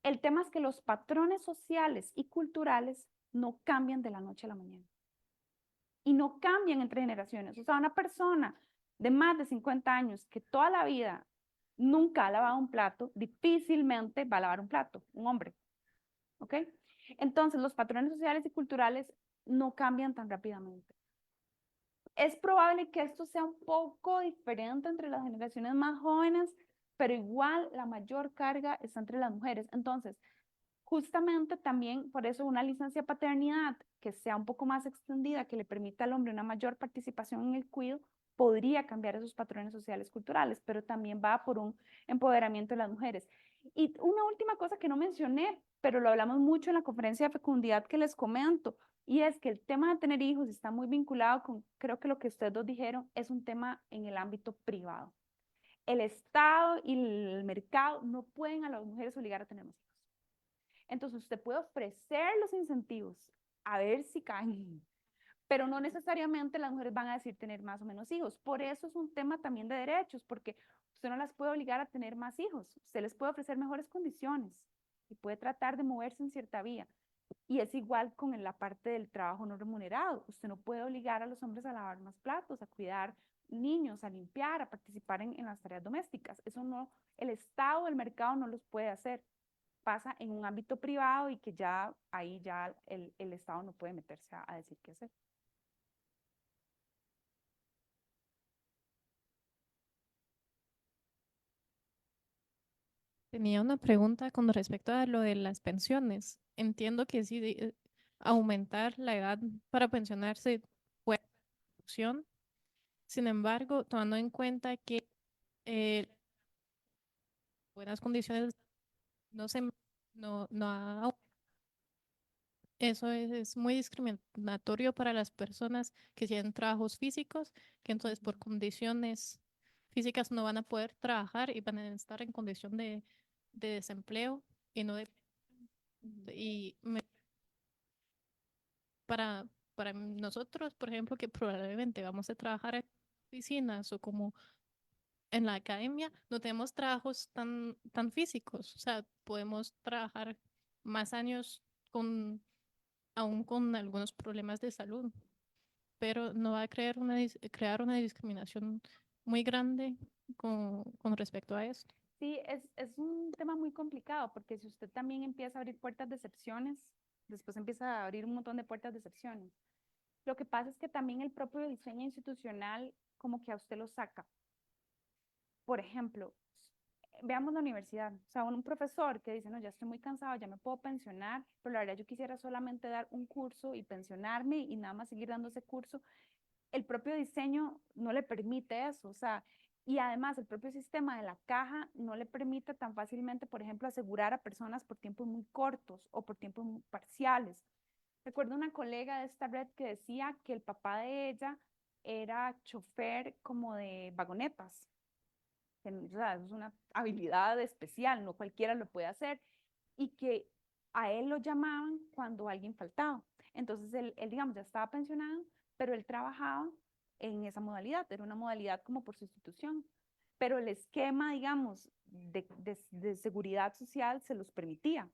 El tema es que los patrones sociales y culturales no cambian de la noche a la mañana. Y no cambian entre generaciones. O sea, una persona de más de 50 años que toda la vida nunca ha lavado un plato, difícilmente va a lavar un plato, un hombre. ¿Ok? Entonces, los patrones sociales y culturales no cambian tan rápidamente. Es probable que esto sea un poco diferente entre las generaciones más jóvenes, pero igual la mayor carga está entre las mujeres. Entonces, justamente también por eso una licencia de paternidad que sea un poco más extendida, que le permita al hombre una mayor participación en el cuidado, podría cambiar esos patrones sociales culturales, pero también va por un empoderamiento de las mujeres. Y una última cosa que no mencioné, pero lo hablamos mucho en la conferencia de fecundidad que les comento, y es que el tema de tener hijos está muy vinculado con, creo que lo que ustedes dos dijeron, es un tema en el ámbito privado. El Estado y el mercado no pueden a las mujeres obligar a tener más hijos. Entonces usted puede ofrecer los incentivos a ver si caen, pero no necesariamente las mujeres van a decir tener más o menos hijos. Por eso es un tema también de derechos, porque usted no las puede obligar a tener más hijos. Usted les puede ofrecer mejores condiciones y puede tratar de moverse en cierta vía. Y es igual con la parte del trabajo no remunerado. Usted no puede obligar a los hombres a lavar más platos, a cuidar niños, a limpiar, a participar en las tareas domésticas. Eso no, el Estado o el mercado no los puede hacer. Pasa en un ámbito privado y que ya ahí ya el Estado no puede meterse a decir qué hacer. Tenía una pregunta con respecto a lo de las pensiones. Entiendo que sí, aumentar la edad para pensionarse fue una opción. Sin embargo, tomando en cuenta que buenas condiciones no se no ha eso es muy discriminatorio para las personas que tienen trabajos físicos, que entonces por condiciones físicas no van a poder trabajar y van a estar en condición de desempleo y no de y para para nosotros, por ejemplo, que probablemente vamos a trabajar en oficinas o como en la academia, no tenemos trabajos tan físicos, o sea, podemos trabajar más años aún con algunos problemas de salud, pero no va a crear crear una discriminación muy grande con respecto a esto. Sí, es un tema muy complicado porque si usted también empieza a abrir puertas de excepciones, después empieza a abrir un montón de puertas de excepciones. Lo que pasa es que también el propio diseño institucional como que a usted lo saca. Por ejemplo, veamos la universidad, o sea, un profesor que dice, no, ya estoy muy cansado, ya me puedo pensionar, pero la verdad yo quisiera solamente dar un curso y pensionarme y nada más seguir dando ese curso. El propio diseño no le permite eso, o sea, y además el propio sistema de la caja no le permite tan fácilmente, por ejemplo, asegurar a personas por tiempos muy cortos o por tiempos muy parciales. Recuerdo una colega de esta red que decía que el papá de ella era chofer como de vagonetas. O sea, es una habilidad especial, no cualquiera lo puede hacer. Y que a él lo llamaban cuando alguien faltaba. Entonces él, digamos, ya estaba pensionado, pero él trabajaba en esa modalidad, era una modalidad como por sustitución. Pero el esquema, digamos, de seguridad social se los permitía.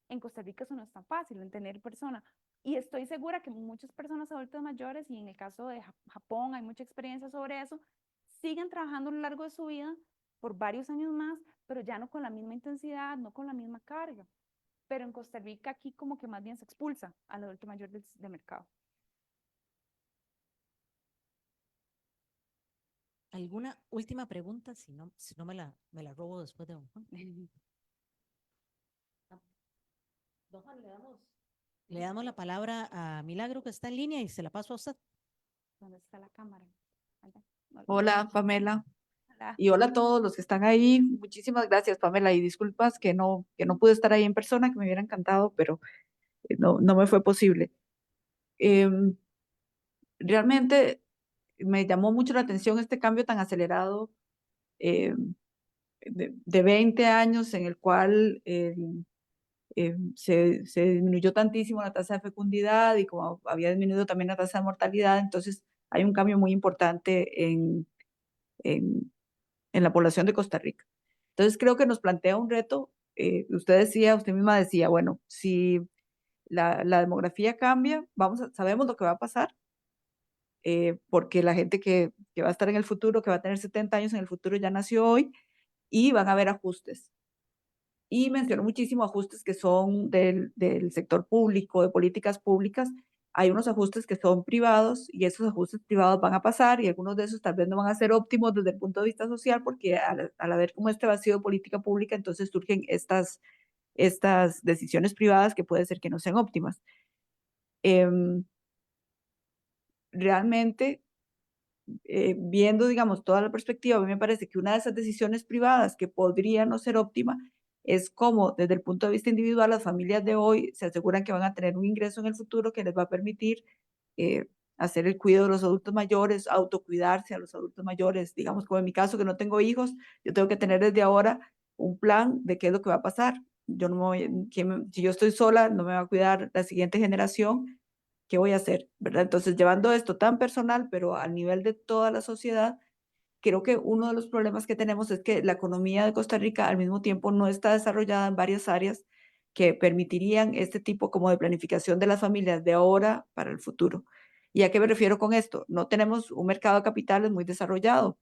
En Costa Rica eso no es tan fácil, en tener persona. Y estoy segura que muchas personas adultas mayores, y en el caso de Japón hay mucha experiencia sobre eso, siguen trabajando a lo largo de su vida por varios años más, pero ya no con la misma intensidad, no con la misma carga. Pero en Costa Rica aquí como que más bien se expulsa al adulto mayor del mercado. ¿Alguna última pregunta? Si no me la robo después de don Juan. Don Juan, le damos la palabra a Milagro, que está en línea, y se la paso a usted. ¿Dónde está la cámara? Allá. No, Hola, Pamela. hola. Y hola a todos los que están ahí. Muchísimas gracias, Pamela. Y disculpas que no pude estar ahí en persona, que me hubiera encantado, pero no me fue posible. Em, Realmente me llamó mucho la atención este cambio tan acelerado em, de 20 años en el cual se disminuyó tantísimo la tasa de fecundidad y como había disminuido también la tasa de mortalidad, entonces hay un cambio muy importante en en la población de Costa Rica. Entonces creo que nos plantea un reto. Usted misma decía, bueno, si la demografía cambia, sabemos lo que va a pasar, porque la gente que va a estar en el futuro, que va a tener 70 años en el futuro, ya nació hoy y van a haber ajustes. Y mencionó muchísimo ajustes que son del sector público, de políticas públicas. Hay unos ajustes que son privados y esos ajustes privados van a pasar y algunos de esos tal vez no van a ser óptimos desde el punto de vista social porque al haber como este vacío de política pública, entonces surgen estas decisiones privadas que puede ser que no sean óptimas. Realmente, viendo, digamos, toda la perspectiva, a mí me parece que una de esas decisiones privadas que podría no ser óptima es cómo, desde el punto de vista individual, las familias de hoy se aseguran que van a tener un ingreso en el futuro que les va a permitir eh, hacer el cuidado de los adultos mayores, autocuidarse a los adultos mayores. Digamos, como en mi caso, que no tengo hijos, yo tengo que tener desde ahora un plan de qué es lo que va a pasar. Yo no me voy, si yo estoy sola, no me va a cuidar la siguiente generación. ¿Qué voy a hacer? ¿Verdad? Entonces, llevando esto tan personal, pero al nivel de toda la sociedad, creo que uno de los problemas que tenemos es que la economía de Costa Rica al mismo tiempo no está desarrollada en varias áreas que permitirían este tipo como de planificación de las familias de ahora para el futuro. ¿Y a qué me refiero con esto? No tenemos un mercado de capitales muy desarrollado.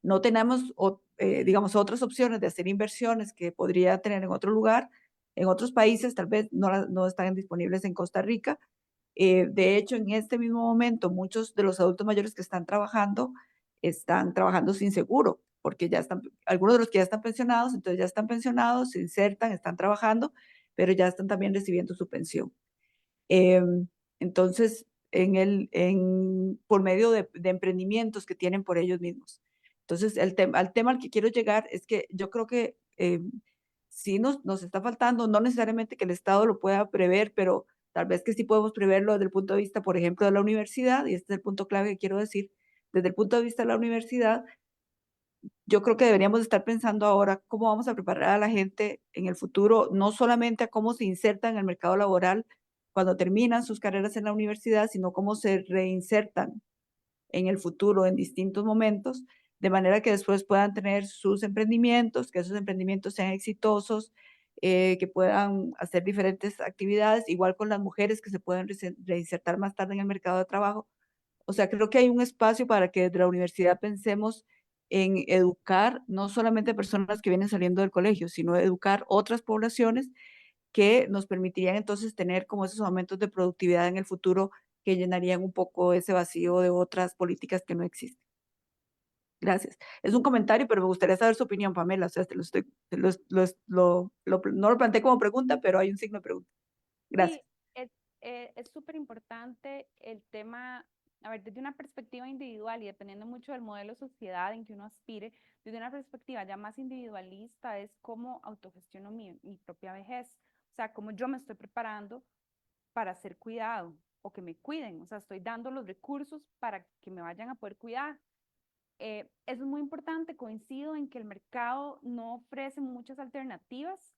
No tenemos, digamos, otras opciones de hacer inversiones que podría tener en otro lugar, en otros países, tal vez no están disponibles en Costa Rica. De hecho, en este mismo momento, muchos de los adultos mayores que están trabajando sin seguro, porque ya están, algunos de los que ya están pensionados, entonces ya están pensionados, se insertan, están trabajando, pero ya están también recibiendo su pensión. Entonces, por medio de emprendimientos que tienen por ellos mismos. Entonces, al tema al que quiero llegar es que yo creo que sí nos está faltando, no necesariamente que el Estado lo pueda prever, pero tal vez que sí podemos preverlo desde el punto de vista, por ejemplo, de la universidad, y este es el punto clave que quiero decir, desde el punto de vista de la universidad, yo creo que deberíamos estar pensando ahora cómo vamos a preparar a la gente en el futuro, no solamente a cómo se insertan en el mercado laboral cuando terminan sus carreras en la universidad, sino cómo se reinsertan en el futuro en distintos momentos, de manera que después puedan tener sus emprendimientos, que esos emprendimientos sean exitosos, que puedan hacer diferentes actividades, igual con las mujeres que se pueden reinsertar más tarde en el mercado de trabajo. O sea, creo que hay un espacio para que desde la universidad pensemos en educar no solamente personas que vienen saliendo del colegio, sino educar otras poblaciones que nos permitirían entonces tener como esos aumentos de productividad en el futuro que llenarían un poco ese vacío de otras políticas que no existen. Gracias. Es un comentario, pero me gustaría saber su opinión, Pamela. O sea, no lo planteé como pregunta, pero hay un signo de pregunta. Gracias. Sí, es súper importante el tema, a ver, desde una perspectiva individual y dependiendo mucho del modelo de sociedad en que uno aspire, desde una perspectiva ya más individualista es cómo autogestiono mi propia vejez, o sea, cómo yo me estoy preparando para ser cuidado o que me cuiden, o sea, estoy dando los recursos para que me vayan a poder cuidar. Eso es muy importante, coincido en que el mercado no ofrece muchas alternativas,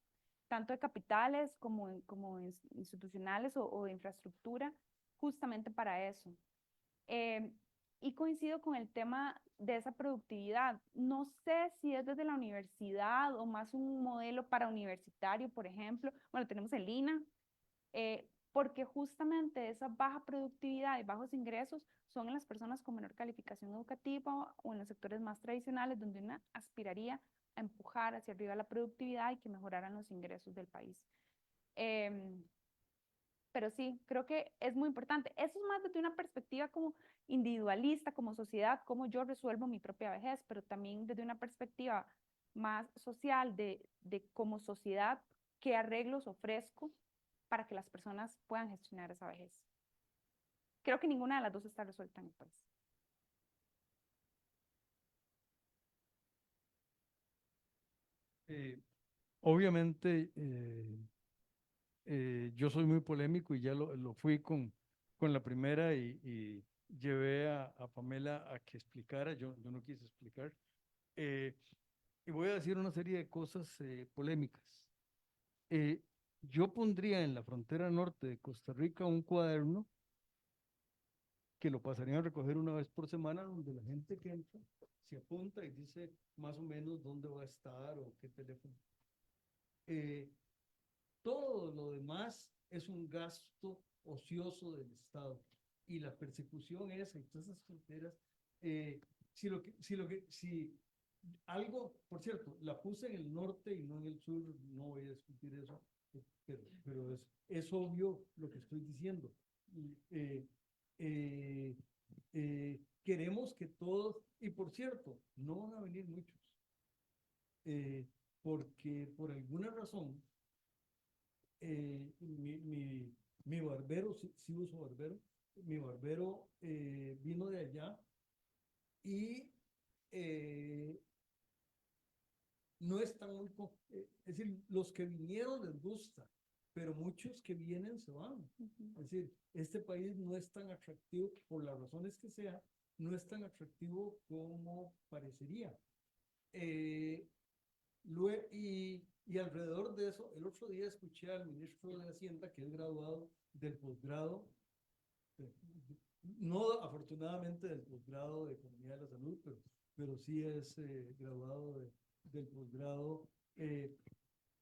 tanto de capitales como institucionales o de infraestructura, justamente para eso. Eh, y coincido con el tema de esa productividad. No sé si es desde la universidad o más un modelo para universitario, por ejemplo. Bueno, tenemos el INA, porque justamente esa baja productividad y bajos ingresos son en las personas con menor calificación educativa o en los sectores más tradicionales donde una aspiraría a empujar hacia arriba la productividad y que mejoraran los ingresos del país. Pero sí, creo que es muy importante. Eso es más desde una perspectiva como individualista, como sociedad, cómo yo resuelvo mi propia vejez, pero también desde una perspectiva más social de como sociedad, qué arreglos ofrezco para que las personas puedan gestionar esa vejez. Creo que ninguna de las dos está resuelta en el país. Obviamente, yo soy muy polémico y ya lo fui con la primera y llevé a Pamela a que explicara, yo no quise explicar. Y voy a decir una serie de cosas polémicas. Yo pondría en la frontera norte de Costa Rica un cuaderno que lo pasarían a recoger una vez por semana, donde la gente que entra se apunta y dice más o menos dónde va a estar o qué teléfono. Todo lo demás es un gasto ocioso del Estado y la persecución esa y todas esas fronteras. Si algo, por cierto, la puse en el norte y no en el sur, no voy a discutir eso, pero es obvio lo que estoy diciendo. Queremos que todos, y por cierto, no van a venir muchos, porque por alguna razón, mi barbero, sí uso barbero, mi barbero vino de allá y no están muy, es decir, los que vinieron les gusta, pero muchos que vienen se van. Es decir, este país no es tan atractivo, por las razones que sea, no es tan atractivo como parecería. Y alrededor de eso, el otro día escuché al ministro de Hacienda, que es graduado del posgrado, no afortunadamente del posgrado de Economía de la Salud, pero sí es graduado del posgrado.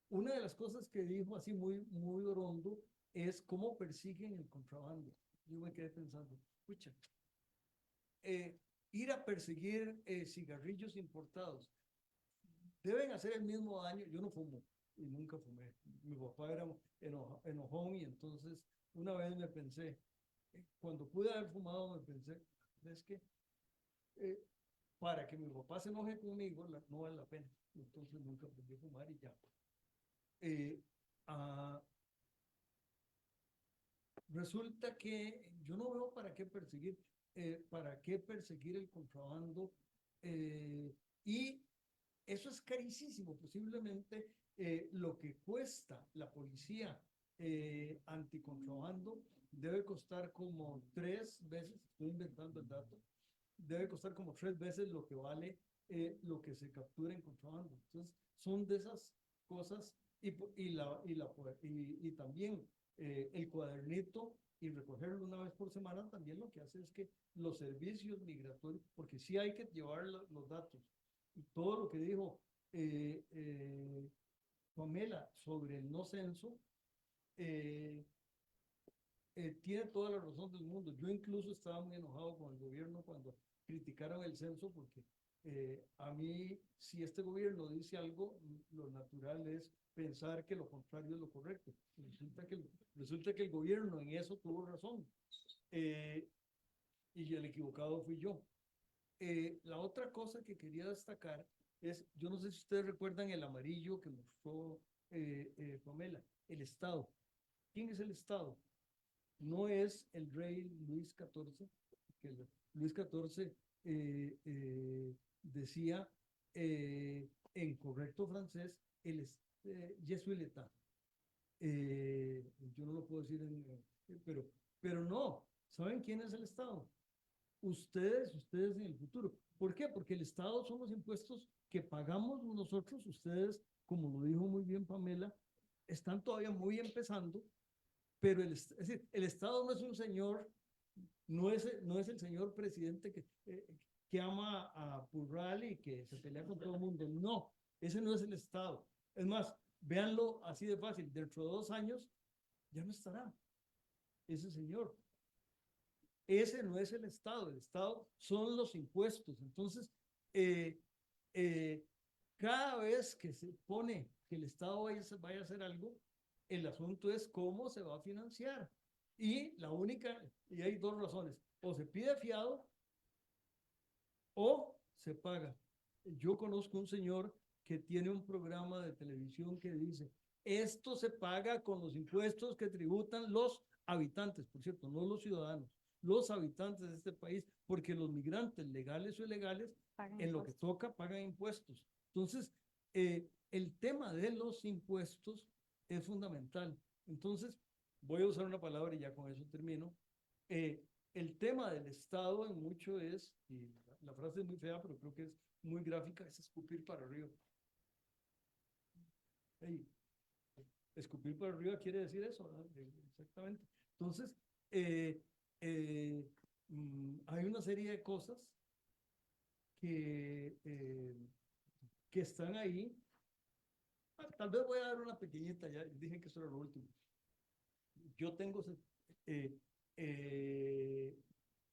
Una de las cosas que dijo así muy, muy orondo es cómo persiguen el contrabando. Yo me quedé pensando, escucha, ir a perseguir cigarrillos importados deben hacer el mismo daño. Yo no fumo y nunca fumé. Mi papá era enojón y entonces una vez me pensé, cuando pude haber fumado, me pensé, es que para que mi papá se enoje conmigo no vale la pena. Entonces nunca aprendí a fumar y ya. Resulta que yo no veo para qué perseguir el contrabando y eso es carísimo. Posiblemente lo que cuesta la policía anticontrabando debe costar como 3 veces, estoy inventando el dato, debe costar como 3 veces lo que vale lo que se captura en contrabando. Entonces, son de esas cosas y también el cuadernito y recogerlo una vez por semana también lo que hace es que los servicios migratorios, porque sí hay que llevar los datos, y todo lo que dijo Pamela sobre el no censo, tiene toda la razón del mundo. Yo incluso estaba muy enojado con el gobierno cuando criticaron el censo, porque a mí, si este gobierno dice algo, lo natural es pensar que lo contrario es lo correcto. Resulta que el gobierno en eso tuvo razón y el equivocado fui yo. La otra cosa que quería destacar es, yo no sé si ustedes recuerdan el amarillo que mostró Pamela, el Estado. ¿Quién es el Estado? No es el rey Luis XIV, que Luis XIV decía en correcto francés, je suis l'État. Yo no lo puedo decir pero no, ¿saben quién es el Estado? Ustedes en el futuro. ¿Por qué? Porque el Estado son los impuestos que pagamos nosotros. Ustedes, como lo dijo muy bien Pamela, están todavía muy empezando, pero es decir, el Estado no es un señor, no es el señor presidente que ama a Purral y que se pelea con todo el mundo. No, ese no es el Estado. Es más, véanlo así de fácil, dentro de 2 años ya no estará ese señor. Ese no es el Estado son los impuestos. Entonces, cada vez que se pone que el Estado vaya a hacer algo, el asunto es cómo se va a financiar. Y hay 2 razones, o se pide fiado o se paga. Yo conozco un señor que tiene un programa de televisión que dice, esto se paga con los impuestos que tributan los habitantes, por cierto, no los ciudadanos, los habitantes de este país, porque los migrantes legales o ilegales, en lo que toca, pagan impuestos. Entonces, el tema de los impuestos es fundamental. Entonces, voy a usar una palabra y ya con eso termino. El tema del Estado en mucho es, y la frase es muy fea, pero creo que es muy gráfica, es escupir para arriba. Hey, escupir para arriba quiere decir eso, ¿verdad? Exactamente. Entonces, hay una serie de cosas que están ahí. Tal vez voy a dar una pequeñita, ya dije que eso era lo último. Yo tengo,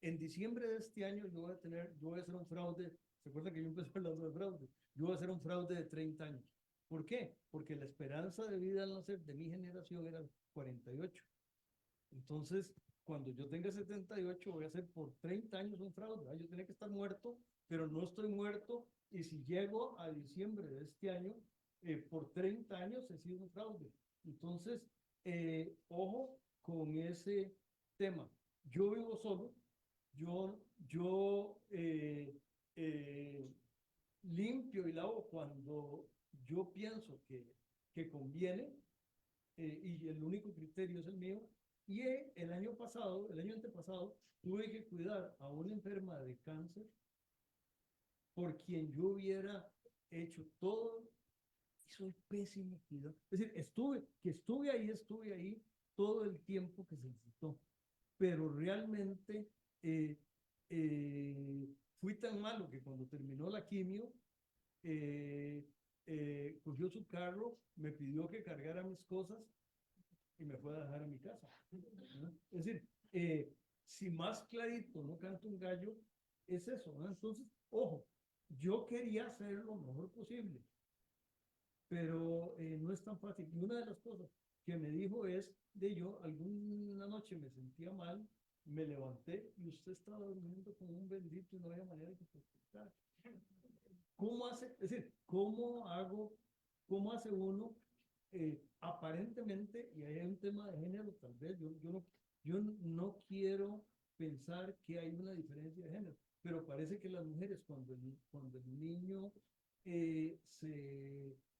en diciembre de este año yo voy a hacer un fraude. ¿Se acuerdan que yo empecé hablando de fraude? Yo voy a hacer un fraude de 30 años. ¿Por qué? Porque la esperanza de vida al nacer de mi generación era 48. Entonces, cuando yo tenga 78, voy a hacer por 30 años un fraude. Yo tenía que estar muerto, pero no estoy muerto. Y si llego a diciembre de este año, por 30 años he sido un fraude. Entonces, ojo con ese tema. Yo vivo solo. Yo limpio y lavo cuando yo pienso que conviene, y el único criterio es el mío. Y el año antepasado, tuve que cuidar a una enferma de cáncer por quien yo hubiera hecho todo, y soy pésimo cuidado. Es decir, estuve ahí todo el tiempo que se necesitó, pero realmente fui tan malo que cuando terminó la quimio, cogió su carro, me pidió que cargara mis cosas y me fue a dejar a mi casa, ¿no? Es decir, si más clarito no canta un gallo, es eso, ¿no? Entonces, ojo, yo quería hacer lo mejor posible, pero no es tan fácil. Y una de las cosas que me dijo es, yo alguna noche me sentía mal, me levanté y usted estaba durmiendo como un bendito y no había manera de contestar. ¿Cómo hace? Es decir, ¿cómo hace uno aparentemente, y ahí hay un tema de género, tal vez, yo no quiero pensar que hay una diferencia de género, pero parece que las mujeres cuando el niño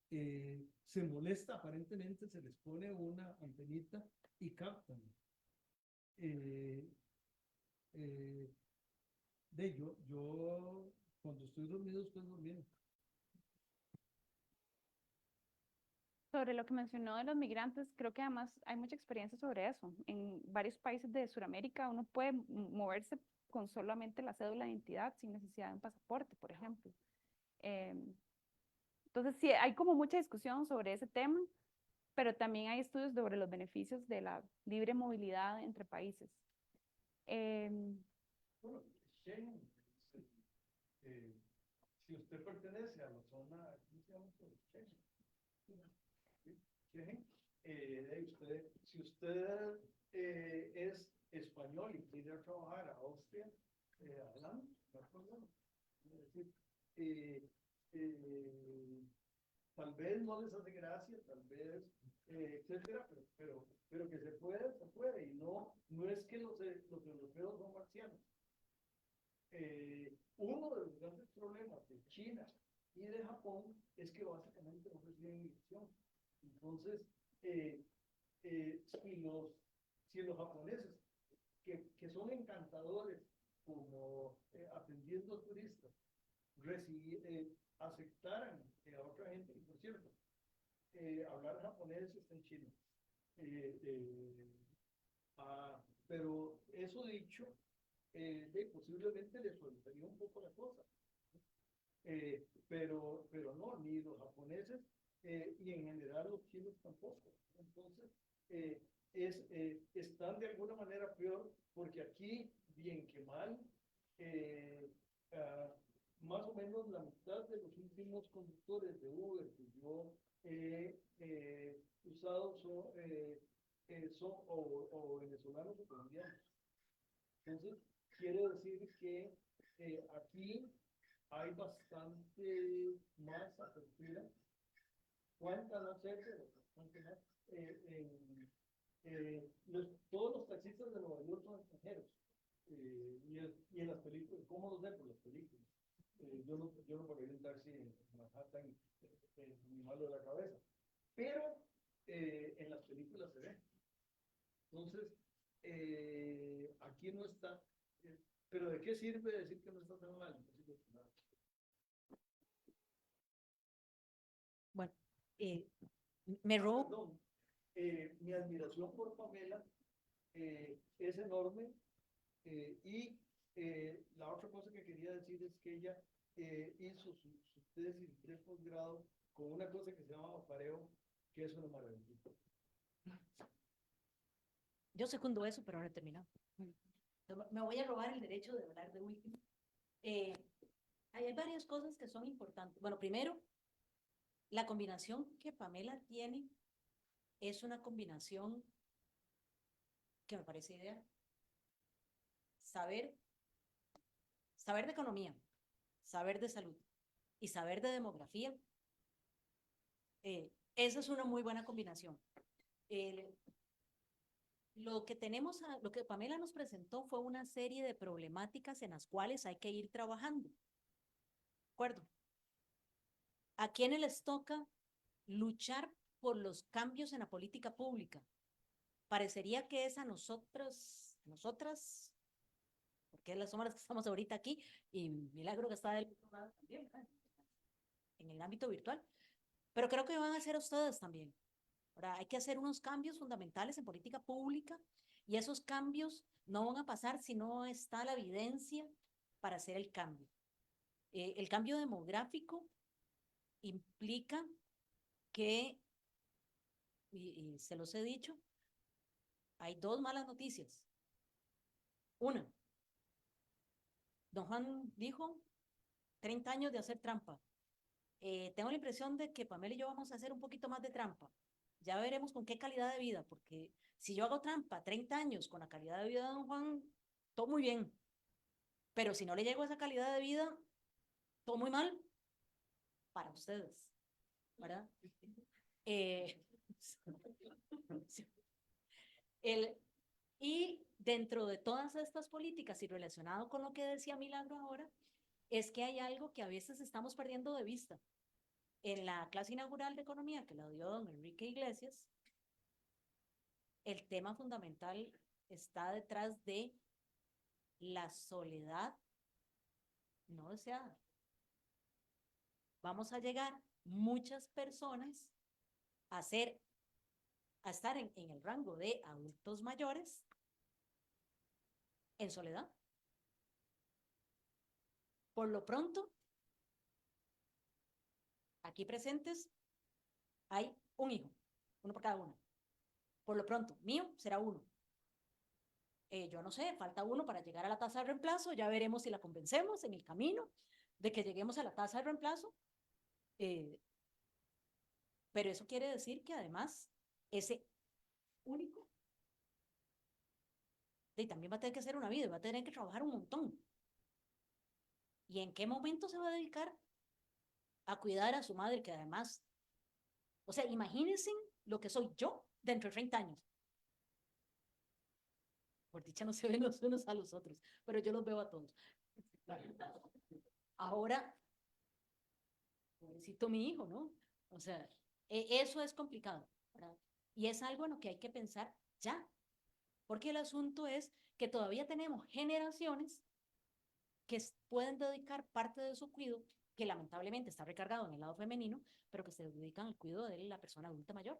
se molesta, aparentemente se les pone una antenita y captan. Yo cuando estoy dormido, estoy durmiendo. Sobre lo que mencionó de los migrantes, creo que además hay mucha experiencia sobre eso. En varios países de Sudamérica uno puede moverse con solamente la cédula de identidad sin necesidad de un pasaporte, por ejemplo. Entonces, sí, hay como mucha discusión sobre ese tema, pero también hay estudios sobre los beneficios de la libre movilidad entre países. Bueno, Schengen, si usted pertenece a la zona, ¿cómo se llama? Schengen. Si usted es español y quiere ir a trabajar a Austria, adelante, no hay problema. Es decir, tal vez no les hace gracia, tal vez, etcétera, pero que se puede, y no es que los europeos son marcianos. Uno de los grandes problemas de China y de Japón es que básicamente no reciben inversión. Entonces, si los si los japoneses, que son encantadores, como atendiendo turistas, aceptaran a otra gente, y por cierto, hablar japonés está en chino. Pero eso dicho, posiblemente les soltaría un poco la cosa. Pero no, ni los japoneses y en general los chinos tampoco. Entonces, están de alguna manera peor, porque aquí, bien que mal, más o menos la mitad de los últimos conductores de Uber que yo he usado son o venezolanos o colombianos. Entonces, quiere decir que aquí hay bastante más apertura. ¿Cuánta? No sé, pero bastante más. Todos los taxistas de Nueva York son extranjeros. Y en las películas, ¿cómo lo sé? Por las películas. Yo no podría un taxi en Manhattan ni malo de la cabeza. Pero en las películas se ve. Entonces, aquí no está. Pero ¿de qué sirve decir que no está tan mal? Bueno, me robo. Perdón, mi admiración por Pamela es enorme y la otra cosa que quería decir es que ella hizo su tesis de posgrado con una cosa que se llama pareo, que es una maravilla. Yo secundo eso, pero ahora he terminado. Me voy a robar el derecho de hablar de último. Hay varias cosas que son importantes. Bueno, primero, la combinación que Pamela tiene es una combinación que me parece ideal. Saber de economía, saber de salud y saber de demografía. Esa es una muy buena combinación. Lo que Pamela nos presentó fue una serie de problemáticas en las cuales hay que ir trabajando. ¿De acuerdo? ¿A quiénes les toca luchar por los cambios en la política pública? Parecería que es a nosotras, porque somos las que estamos ahorita aquí, y Milagro que está del otro lado también, ¿verdad? En el ámbito virtual. Pero creo que van a ser ustedes también. Ahora, hay que hacer unos cambios fundamentales en política pública, y esos cambios no van a pasar si no está la evidencia para hacer el cambio. El cambio demográfico implica que, y se los he dicho, hay dos malas noticias. Una, don Juan dijo 30 años de hacer trampa. Tengo la impresión de que Pamela y yo vamos a hacer un poquito más de trampa. Ya veremos con qué calidad de vida, porque si yo hago trampa 30 años con la calidad de vida de don Juan, todo muy bien. Pero si no le llego a esa calidad de vida, todo muy mal para ustedes, ¿verdad? Y dentro de todas estas políticas y relacionado con lo que decía Milagro ahora, es que hay algo que a veces estamos perdiendo de vista. En la clase inaugural de economía que la dio don Enrique Iglesias, el tema fundamental está detrás de la soledad no deseada. Vamos a llegar muchas personas a estar en el rango de adultos mayores en soledad. Por lo pronto, aquí presentes hay un hijo, uno por cada uno. Por lo pronto, mío será uno. Yo no sé, falta uno para llegar a la tasa de reemplazo, ya veremos si la convencemos en el camino de que lleguemos a la tasa de reemplazo. Pero eso quiere decir que además ese único también va a tener que hacer una vida, va a tener que trabajar un montón. ¿Y en qué momento se va a dedicar a cuidar a su madre, que además, o sea, imagínense lo que soy yo dentro de 30 años? Por dicha no se ven los unos a los otros, pero yo los veo a todos. Ahora, pobrecito mi hijo, ¿no? O sea, eso es complicado, ¿verdad? Y es algo en lo que hay que pensar ya. porque el asunto es que todavía tenemos generaciones que pueden dedicar parte de su cuidado, que lamentablemente está recargado en el lado femenino, pero que se dedican al cuidado de la persona adulta mayor.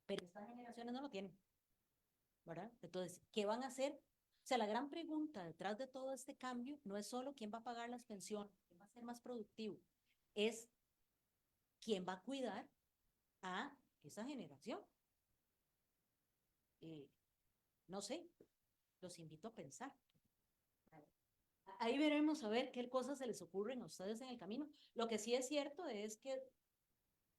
Pero estas generaciones no lo tienen, ¿verdad? Entonces, ¿qué van a hacer? O sea, la gran pregunta detrás de todo este cambio no es solo quién va a pagar las pensiones, quién va a ser más productivo, es quién va a cuidar a esa generación. No sé, los invito a pensar. Ahí veremos a ver qué cosas se les ocurren a ustedes en el camino. Lo que sí es cierto es que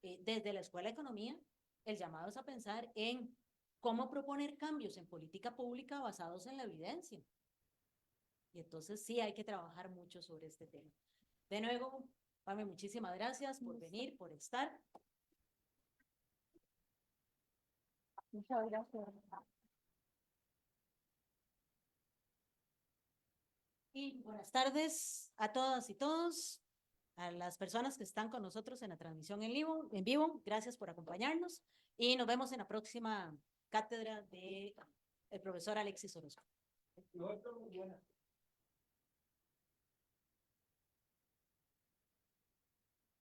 desde la Escuela de Economía, el llamado es a pensar en cómo proponer cambios en política pública basados en la evidencia. Y entonces sí hay que trabajar mucho sobre este tema. De nuevo, Pame, muchísimas gracias por venir, por estar. Muchas gracias. Y buenas tardes a todas y todos, a las personas que están con nosotros en la transmisión en vivo. Gracias por acompañarnos y nos vemos en la próxima cátedra de el profesor Alexis Orozco.